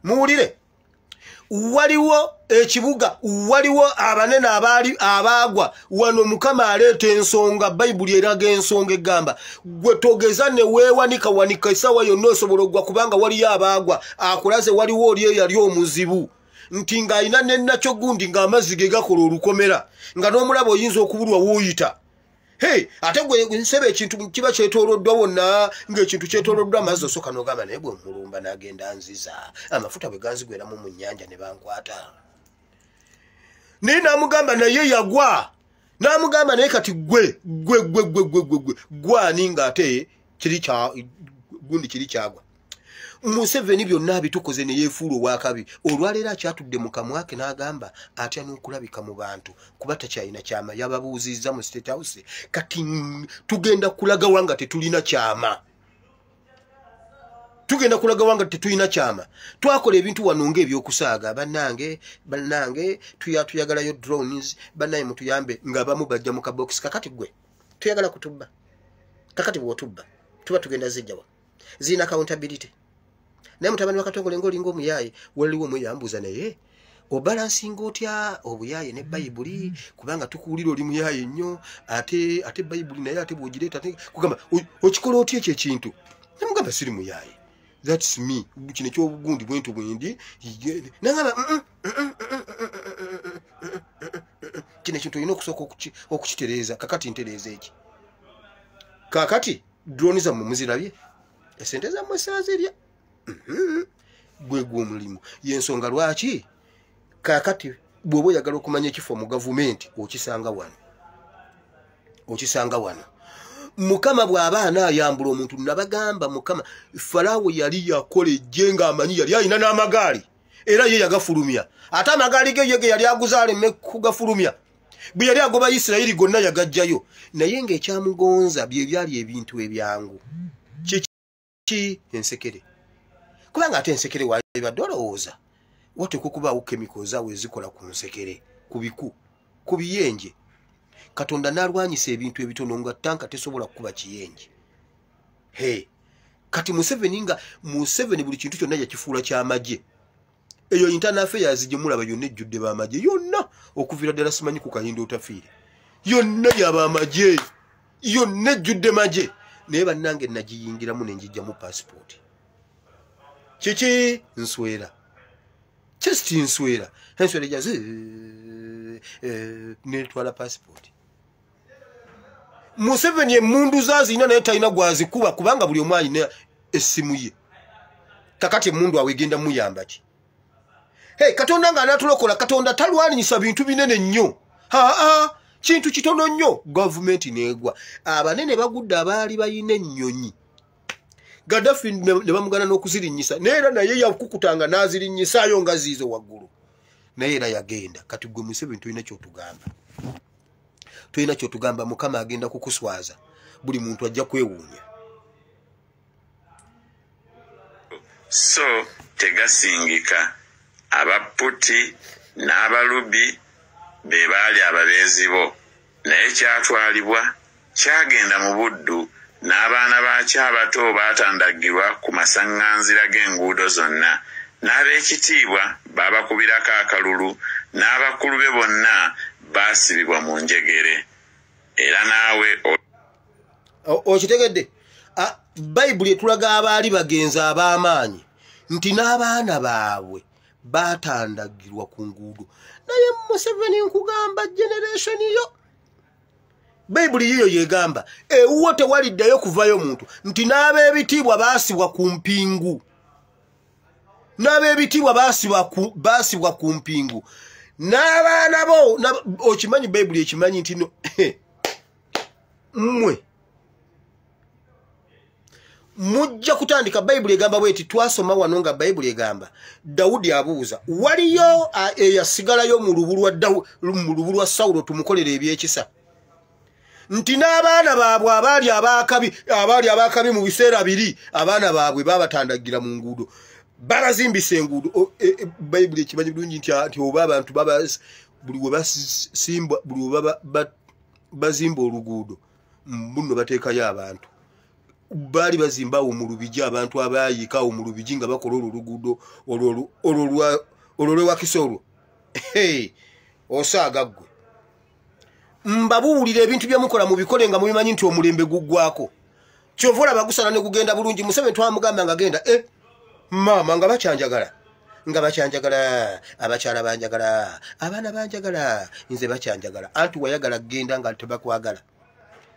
Muwulire waliwo ekibuga waliwo abanene abaagwa wano Mukama aleeta ensonga. Bayibuli eraga ensonga egamba gwe togeza ne weewanika essaawa yonna osobola okugwa kubanga waliyo abaagwa akulaze waliwo oli eyali omuzibu nti ng'alina n'ennakyo gundi ng'amazzi ge gakola olukomera nga n'omulaba oyinza okubulwa w'oyita Hey, ate gwe nsebe ekintu kiba kyetoloddwa wonna ng'ekintu kyetoloddwa amazzi osooka n'ogamba naye bwe mulumba n'agenda nziza amafuta bwe ganzigwera mu nnyanja ne bankwata. Naye n'amugamba naye yagwa. N'amugamba naye kati gwe gwani ng'ate gundi kiri kyagwa. Museveni byonna bitukoze ne yeefuula owakabi. Olwaleero akyatudde mu kamwa ke n'agamba atya n'okulabika mu bantu kuba takyalina kyama. Yababuuzizza mu State House kati tugenda kulaga wanga tetulina kyama. Tugenda kulaga wanga tetulina kyama. Twakola ebintu wano ng'ebyokusaaga. Bannange tuyagalayo drones. Bannaye mutuyambe ng'abamu bajja mu kabox. Kakati gwe tuyagala kutubba. Kakati bw'otubba tuba tugenda zijjawa. Zina accountability. Naye mutabani wakatongole ng'olinga omuyaye waliwo omweyambuza naye obalansinga otya obuyaye ne Bayibuli kubanga tukuwulira oli muyaye nnyo ate Bayibuli naye ate bw'ogireeta kugamba okikola otya ekyo ekintu. Namugamba siri muyaye. That's me. Kino ekyobugundi bwentu bwendi. Nangamba kino ekintu olina okusooka okukitereeza. Kakati ntereeza eki. Kakati drone zammwe muzirabye. Esente zammwe saazirya. Gwe omulimu yensonga lwaki kakati bw'oba oyagala okumanya ekifo mu gavumenti okisanga wano. Mukama bw'aba anaayambula omuntu nabagamba Mukama Falaawo yali yakola ejje ng'amanyi yali alina n'amagaali era ye yagafulumya ate amagaali ge yege yali aguzaaleme kugafulumya bwe yali agoba Isirayiri gonna yagajjayo naye ng'ekyamugonza bye byali ebintu ebyangu kiki ensekere. Kubanga ate ensekere wabadde olowooza watekukubaawo chemicals awo ezikola ku nsekere ku biyenje. Katonda n'alwanyisa ebintu ebitono nga tanka tesobola kukuba kiyenje. Kati Museveni buli kintu kyonna yakifuula ky'amagye. Eyo internal affairs gye mulaba yonna ejjudde b'amagye yonna okuviira ddala simanyi ku Kayindo otafiire. Yonna y'ab'amagye. Yonna ejjudde magye. Naye bannange nagiyingiramu ne njijjamu passport. Kiki nswera. Just nswera. Nswera jaze netwala passport. Museveni emundu zazina naye talina gwazikuba kubanga buli omu alina essimu ye. Kakati emundu awegenda muyamba ki? Katonda nga anatulokola Katonda talwanyisa bintu binene nnyo. Kintu kitono nnyo gavumenti neegwa. Abanene bagudde abaali bayina ennyonyi. Gaddafi ne bamugana n'okuzirinyisa neera naye yakukutanga n'azirinyisaayo nga ziizo waggulu. Naye era yagenda. Kati gwe Museveni tulina kyotugamba. Tulina kyotugamba Mukama agenda kukuswaza. Buli muntu ajja kwewuunya. So tegasingika abaputi n'abalubi be baali ababeezi bo naye kyatwalibwa kyagenda mu buddu n'abaana baakyo abato baatandagirwa ku masaŋŋanzira g'enguudo zonna n'ab'ekitiibwa baabakubirako akalulu n'abakulu be bonna baasibibwa mu njegere. Era naawe okitegedde Bayibuli etulaga abaali bagenzi ab'amaanyi nti n'abaana baabwe baatandagirwa ku nguudo. Naye Museveni nkugamba generation yo Bayibuli yiyo yegamba ewuwo tewaliddayo kuvayo muntu nti n'ab'ebitiibwa baasibwa ku mpingu. N'ab'ebitiibwa baasibwa ku mpingu. N'abaana bo okimanyi Bayibuli ekimanyi nti no mmwe mujja kutandika. Bayibuli egamba bweti twasoma wano nga Bayibuli egamba Dawudi abuuza waliyo eyasigalayo mu lubu lwa Sawulo tumukolera ebyekisa nti n'abaana baabwe abaali abakabi mu biseera biri abaana baabwe babatandagira mu nguudo babazimbisa enguudo. Bayibuli ekimanyi bulungi nti oba abantu buli we bazimba oluguudo muno bateekayo abantu. Baali bazimbawo mu lubigi abantu abaayikaawo mu lubigi nga bakola oluguudo olwo lwewakisa olwo. Osaaga ggwe mbabuulira ebintu bye mukola mu bikole nga mubimanyi nti omulembe guggwako. Kyova olaba gusala ne gugenda bulungi. Museveni twamugamba nga genda maama nga bakyanjagala abakyala banjagala abaana banjagala nze bakyanjagala anti wayagala genda nga tebakwagala.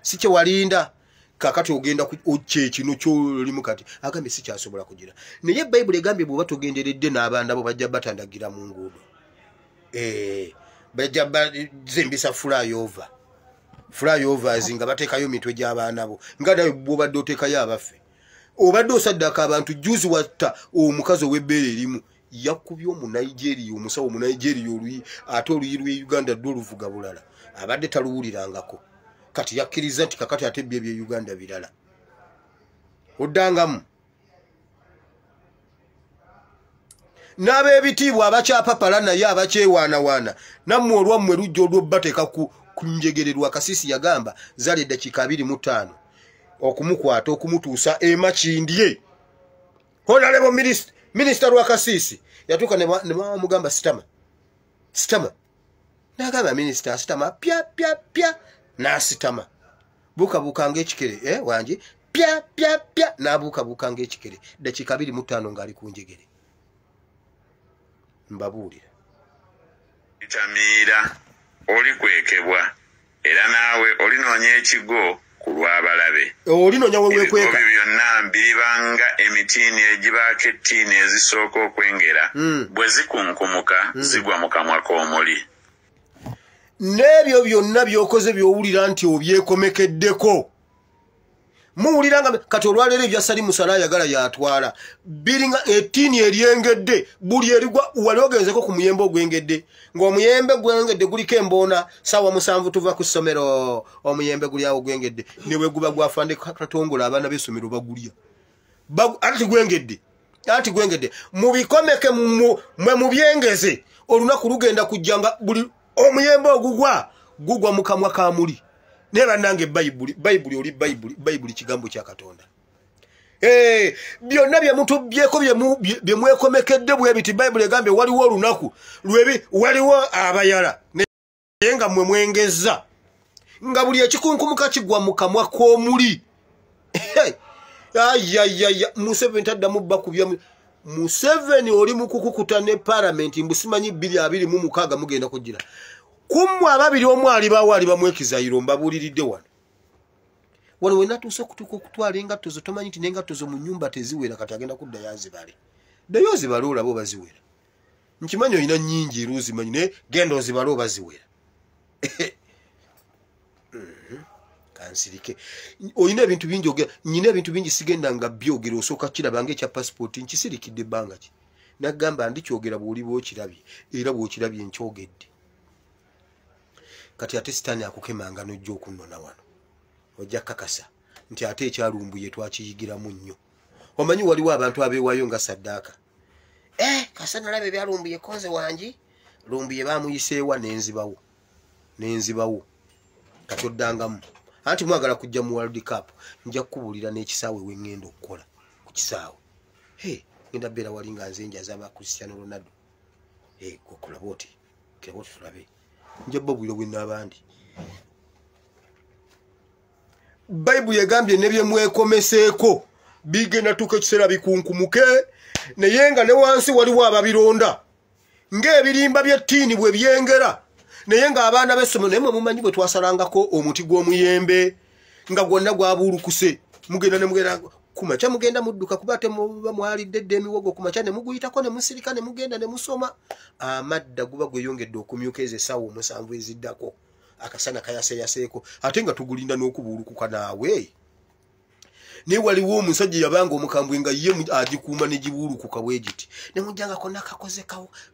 siche walinda kakati ogenda kuche kino kyolimu kati agambe sikyasobola kugira naye Bible egambye bwe batogenderedde n'abaana bo bajja batandagira mu nguudo bajja zimbisa flyovers nga bateekayo mitwe gy'abaana bo nga nawe bw'obadde oteekayo abaffe obadde osaddaka abantu juzi watta omukazi ow'ebbeere erimu yakubye omunigeria omusawo omunigeria oluyi ate oluyi lwe Uganda ddo oluvuga bulala abadde taluwulirangako kati yakkiriza nti kakati ate bye Uganda birala oddangamu n'ab'ebitiibwa abakyapapala naye abakyewaanawaana nammwe olwammwe lujja olw'obbateeka ku njegererwa Kasisi yagamba zali eddakiika 25 okumukwata okumutuusa emakindye Honorable Minister lwa Kasisi yatuuka ne bamugamba sitama n'agamba Minister sitama pya n'asitama buukabuuka ng'ekikere wangi pya n'abuukabuuka ng'ekikere dakiika 25 ng'ali ku njegere mbabuulira itamiira oli kwekebwa era naawe olinoonya ekigo ku lw'abalabe olinoonya wewekweka byonna mbiribanga emitiini egibaako ettiini ezisooka okwengera bwe zikunkumuka zigwa mu kamwa k'omuli n'ebyo byonna by'okoze by'owulira nti obyekomekeddeko muwulira nga kati olwaleero ebya Sali Musala ayagala yatwala biringa ettiini eryengedde buli erigwa wali ogenzeko ku muyembe ogwengedde ng'omuyembe gwengedde guliko emboona ssaawa 7 tuva ku ssomero omuyembe guli awo gwengedde ne bwe guba gwafande katongola abaana b'essomero bagulya ati gwengedde mubikomeke mwe mubyengeze olunaku lugenda kujja nga buli omuyembe ogugwa mu kamwa ka muli ne bannange Bible kigambo kya Katonda byonna bye mutubyeko bye mwekomekedde bwe biti Bible egambye waliwo olunaku waliwo abayala naye nga mmwe mwengeza nga buli ekikunkumuka kigwa mu kamwa k'omuli Museveni taddamu bakubya Museveni oli mu kukukuta ne Parliament mbusimanyi 2026 mugenda kugira kumwe ababiri omwali bawaali bamwekizayiro mbabuuliridde wano wenatuuse okutuuka okutwala engatto zo tomanyi nti n'engatto zo mu nnyumba teziwera kati agenda kuddayo azibale ddayo ozibale olaba oba ziwera nkimanyi olina nnyingi era ozimanyi naye genda ozibale oba ziwera kansirike olina ebintu bingi ogera nyina ebintu bingi sigenda nga byogera osooka kiraba ng'ekya passport nkisirikidde ebbanga ki naggamba ndikyogera bw'oliba okirabye era bw'okirabye nkyogedde kati ate sitaani akukemanga n'ojja okunnona wano ojja kakasa nti ate ekyalumbuye twakiyigiramu nnyo omanyi waliwo abantu abeewaayo nga saddaaka kasa nalaba ebyalumbuye konze wangi lumbuye baamuyiseewa n'enzibawo kati oddangamu anti mwagala kujja mu World Cup nja kukubuulira n'ekisaawe we ŋŋenda okukola ku kisaawe ngenda beera wali nga nze njaza aba Cristiano Ronaldo okola bwoti tulabe nja babuulira bwe n'abandi Bible yegambye ne bye mwekomeseeko bigenda tuuka ekiseera bikunkumuke naye nga ne wansi waliwo ababironda ng'ebirimba by'ettiini bwe byengera naye ng'abaana b'essomero naye mwe mumanyi bwe twasalangako omuti gw'omuyembe nga gwonna gwabuulukuse mugenda ne mugenda kumakya mugenda mudduka kuba ate muba mwalidde dde emiwogo kumakya ne muguyitako ne musirika ne mugenda ne musoma amadda guba gweyongedde okumyuka ezo essaawa 7 eziddako akasana kayaseyaseeko ate nga tugulinda n'okubuulukuka naawe naye waliwo omusajja yabanga omukambwe nga ye agikuuma ne gibuulukuka bwe giti ne mujjanga konna kakoze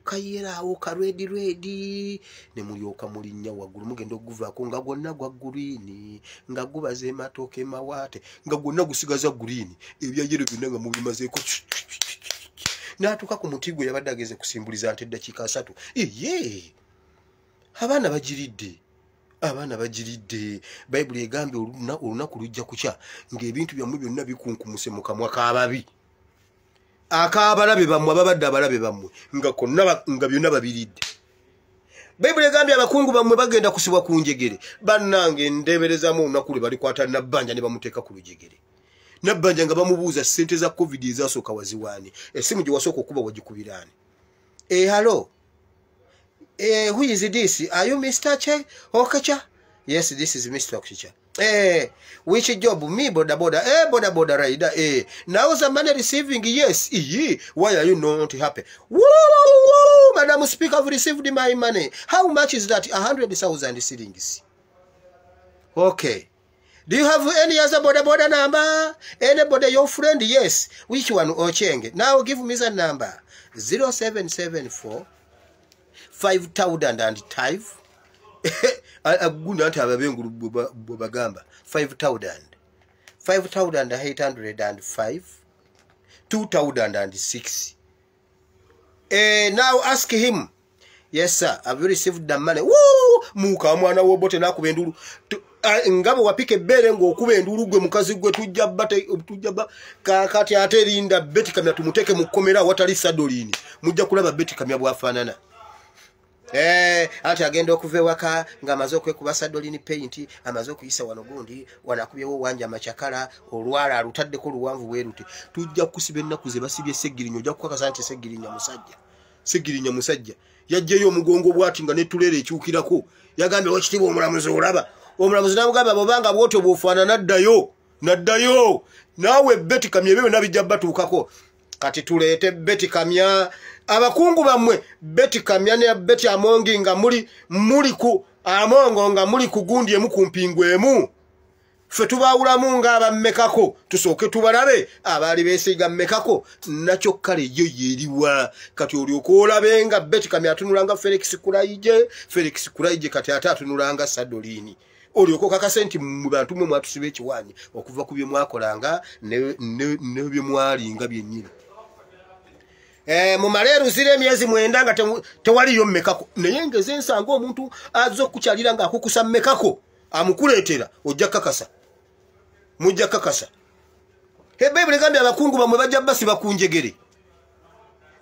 kayeraawo karwedi ne mulyoka mulinnya waggulu mugenda okuguvaako nga gwonna gwa guriini nga gubaza ematooke mawaate nga gwonna gusigaza guriini ebya yero byonna nga mubimazeeko n'atuuka ku muti gwe yabadde ageze kusimbuliza nti eddakiika 3 abaana bagiridde Bible egambye olunaku lujja kukya ng'ebintu byammwe byonna bikunkumuse mu kamwa k'ababi ak'abalabe bammwe ababadde abalabe bammwe nga byonna babiridde Bible egambye abakungu bammwe bagenda kusibwa ku njegere bannange ndeeberezaamu olunaku lwe balikwata Nabbanja ne bamuteeka ku lujegere Nabbanja nga bamubuuza ssente za covid ezasooka waziwaani essimu gye wasooka okuba wagikubiraani hello who is this? Are you Mr. Che? Okacha? Yes, this is Mr. Okacha. Which job? Me, boda boda rider. Now the money receiving, yes. Why are you not happy? Woo, Madam Speaker, I've received my money. How much is that? 100,000 shillings. Okay. Do you have any other boda number? Anybody, your friend? Yes. Which one? Ocheng. Now give me the number. 0774 5005. Agunante ababengulu bobagamba 5,805 2,006. Now ask him. Yes sir, have you received the money? Woo! Muka mwana wobote nakuba endulu. Ngabo wapike bere ng'okuba endulu gwe mukazi gwe tujja kakati ate rinda beti kamya tumuteke mukomera watali sadolini. Mujja kulaba beti kamya bwafaanana. Ati agenda okuva ewaka ng'amaze okwekuba sadolini paint, amaze okuyisa wano gundi wanakubyewo wanja amacakala olwala alutaddeko luwanvu bweruti. Tujja kusiba ennaku ze basibye Segirinya, ojja kukakasa nti Segirinya musajja yajjayo omugongo bwati nga netulere ekyukirako yagambye wakitibwa omulamuzi olaba. Omulamuzi namugamba bobanga bwoto bwofaana naddayo naawe beti kamya ebyo nabijja batuukako. Kati tuleete beti kamya abakungu bamwe beti kamya ne beti amongi nga muli ku amongo nga muli ku gundi emu ku mpingo emu. Ffe tubaawulamu ng'abammekako tusooke tubalabe abaali beesiga mmekako nakyo kale yo yeeriwa. Kati olyoka olabe nga beti kamya atunulanga Felix Kulaije kati ate atunulanga Sadolini. Olyoka kakase nti mu bantu mwe mwatusiba ekiwaanyi okuva ku bye mwakolanga ne bye mwalinga byennyini. Mu maleeru zire emyezi 9 nga tewaliyo mmekako. Naye ngeze nsanga omuntu azze okukyalira nga akukusa mmekako amukuleetera ojja kakasa. Mujja kakasa. Ebbayibuli egambye abakungu bamwe bajja basiba ku njegere.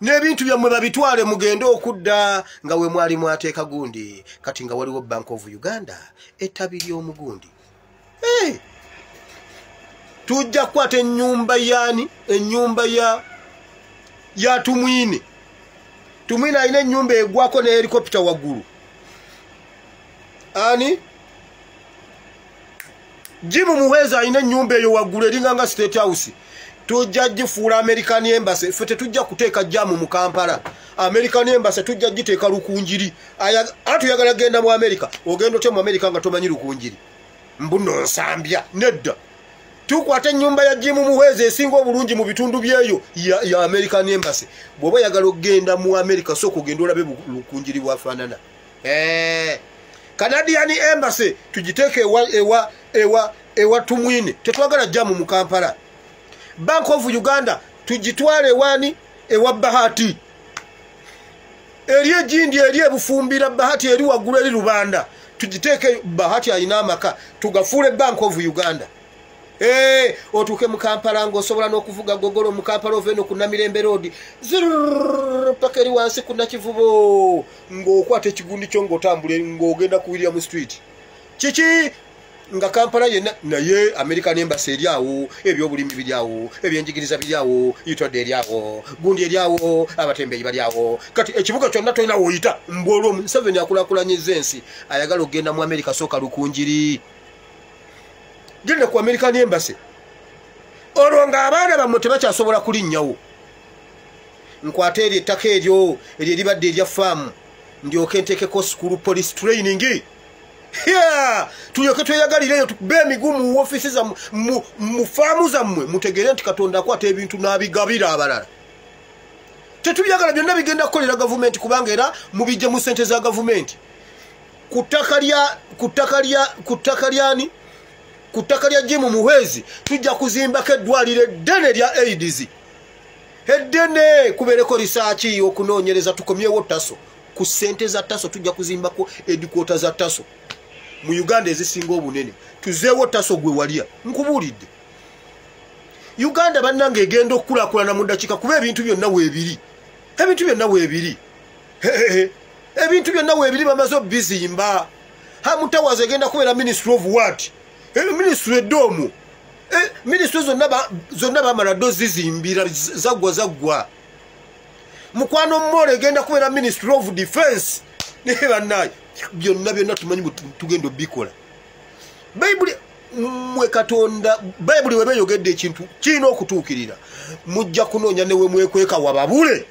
N'ebintu byammwe babitwale mugende okudda nga we mwali mwateeka gundi. Kati nga waliwo Bank of Uganda ettabi ly'omugundi. Tujja kukwata ennyumba ya Tumwine. Tumwine alina ennyumba egwako ne helikopita waggulu. Ani? Jimu Muheza alina ennyumba eyo waggulu eringa State House. Tujja gifuula American Embassy. Ffe tetujja kuteeka jamu mu Kampala. American Embassy tujja giteeka Lukunjiri. Atuyagala genda mu America. Ogenda otya mu America nga tomanyi Lukunjiri. Mbuno nsambya. Nedda. Tukwate ennyumba ya Jimu Muheza esinga obulungi mu bitundu byeyo ya American Embassy. Bw'oba yagala ogenda mu America so kugenda olabe Lukunjiri bwafaanana. Canadian Embassy tugiteeke ewa Tumwine. Tetwagala jamu mu Kampala. Bank of Uganda tugitwale wani ewa Bahati. Eri ejindi eri ebufumbira Bahati eri waggulu eri Rubanda. Tugiteeke Bahati alina amaka tugafuule Bank of Uganda. Otuke mu Kampala ng'osobola n'okuvuga gogolo mu Kampala ove no ku Namirembe Road. Paka eri wansi ku Nakivubo ng'okwata ekigundi kyo ng'otambule ng'ogenda ku William Street. Kiki nga Kampala yenna naye American Embassy eri awo, ebyobulimi biri awo, ebyenjigiriza biri awo, itode eri awo, gundi eri awo, abatembeeyi bali awo. Kati ekibuga kyonna tolina woyita mbolo Museveni akulaakulanyizza ensi ayagala ogenda mu America sooka Lukunjiri. Genda ku American Embassy. Olwo ng'abaana bammwe tebakyasobola kulinnyawo. Nkwate eri ettaka eryo eribadde erya faamu ndyoke nteekeko school police training. Tulyoke tweyagalireyo tukube emigumu mu ofisi zammwe mu faamu zammwe mutegeere nti Katonda akwata ebintu n'abigabira abalala. Tetubyagala byonna bigenda kukolera gavumenti kubanga era mubijje mu ssente za gavumenti. Ku ttaka lya Jimu Muhezi tujja kuzimbako eddwaliro eddene lya AIDS. Eddene kubeereko risaaki okunoonyereza tukomyewo Taso. Ku ssente za Taso tujja kuzimbako edikota za Taso. Mu Uganda ezisinga obunene. Tuzeewo Taso gwe walya. Nkubuulidde. Uganda bannange egenda okukulaakulana mu ddakiika kuba ebintu byonna weebiri. Ebintu byonna weebiri bamaze obbizimba. Mutawazi egenda kubeera Ministry of what? Ministry eddoomu. Ministry zonna bamala ddo zizimbira zaggwa. Mukwano Mmore egenda kubeera Ministry of Defense. Naye bannaye byonna tumanyi tugenda obbikola. Bayibuli mwe Katonda Bayibuli we beyogedde ekintu kirina okutuukirira mujja kunoonya ne we mwekweka wababule.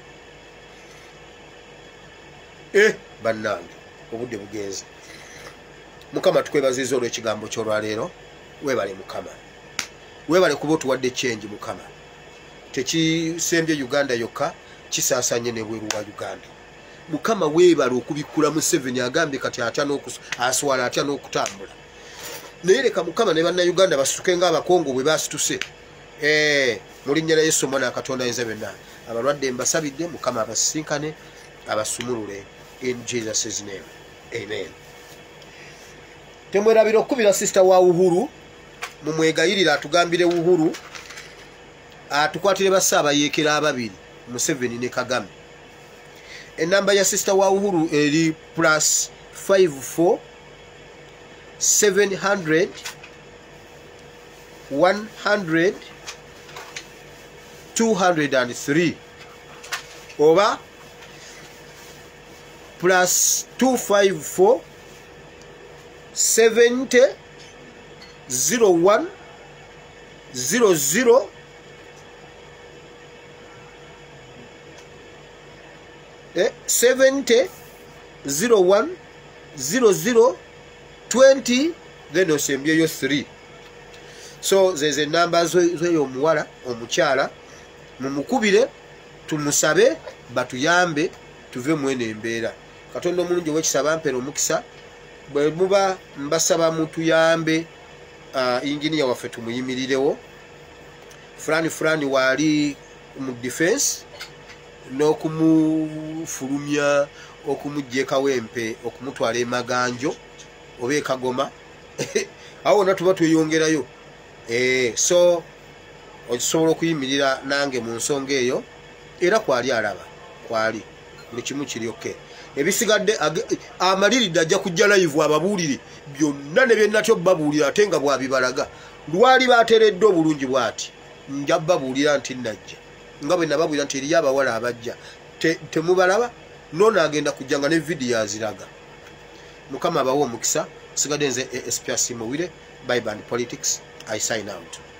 Bannange obudde bugenze. Mukama tukwebaziza olw'ekigambo ky'olwaleero. Weebale Mukama, weebale kuba otuwadde change Mukama. Tekisembye Uganda yokka, kisaasanye n'ebweru wa Uganda. Mukama weebale okubikula Museveni agambye kati aswala atya n'okutambula. Naye leka Mukama ne bannayuganda basituke ng'abakongo bwe basituse. Mu linnya lya Yesu Omwana wa Katonda Ayinza Byonna. Abalwadde mbasabidde Mukama abasisinkane abasumulule in Jesus' name. Amen. Temwerabira okubira sister wa Uhuru mumwegayirira atugambire Uhuru atukwatire basaba yekera ababiri Museveni ne Kagame. Enamba ya sister wa Uhuru eri +54 700 100 203 oba +254 70 01 00 70 01 00 20 then osembyeyo 3. So zeze namba zoyo omuwala omukyala mumukubire tumusabe batuyambe tuve mwene embeera. Katonda omulungi ow'ekisaba mpera omukisa bwe muba mbasaba mutuyambe engineer waffe tumuyimirirewo fulani wali mu defense n'okumufulumya okumujjeka wempe okumutwala emaganjo oba ekagoma awo wonna tuba tweyongerayo. So osobola okuyimirira nange mu nsonga eyo era kwali alaba kwali buli kimu kiri okay. Ebisigadde amaliridde ajja kujja live ababuulire byonna ne byennatyo babuulira ate nga bwabibalaga lwali bateredde obulungi bwati nja babuulira nti najja nga bwe nababuulira nti eriyo abawala abajja temubalaba nono agenda kujja nga ne video aziraga. Mukama abawo omukisa. Sigadde nze SPS Muwire, Bible and Politics. I sign out.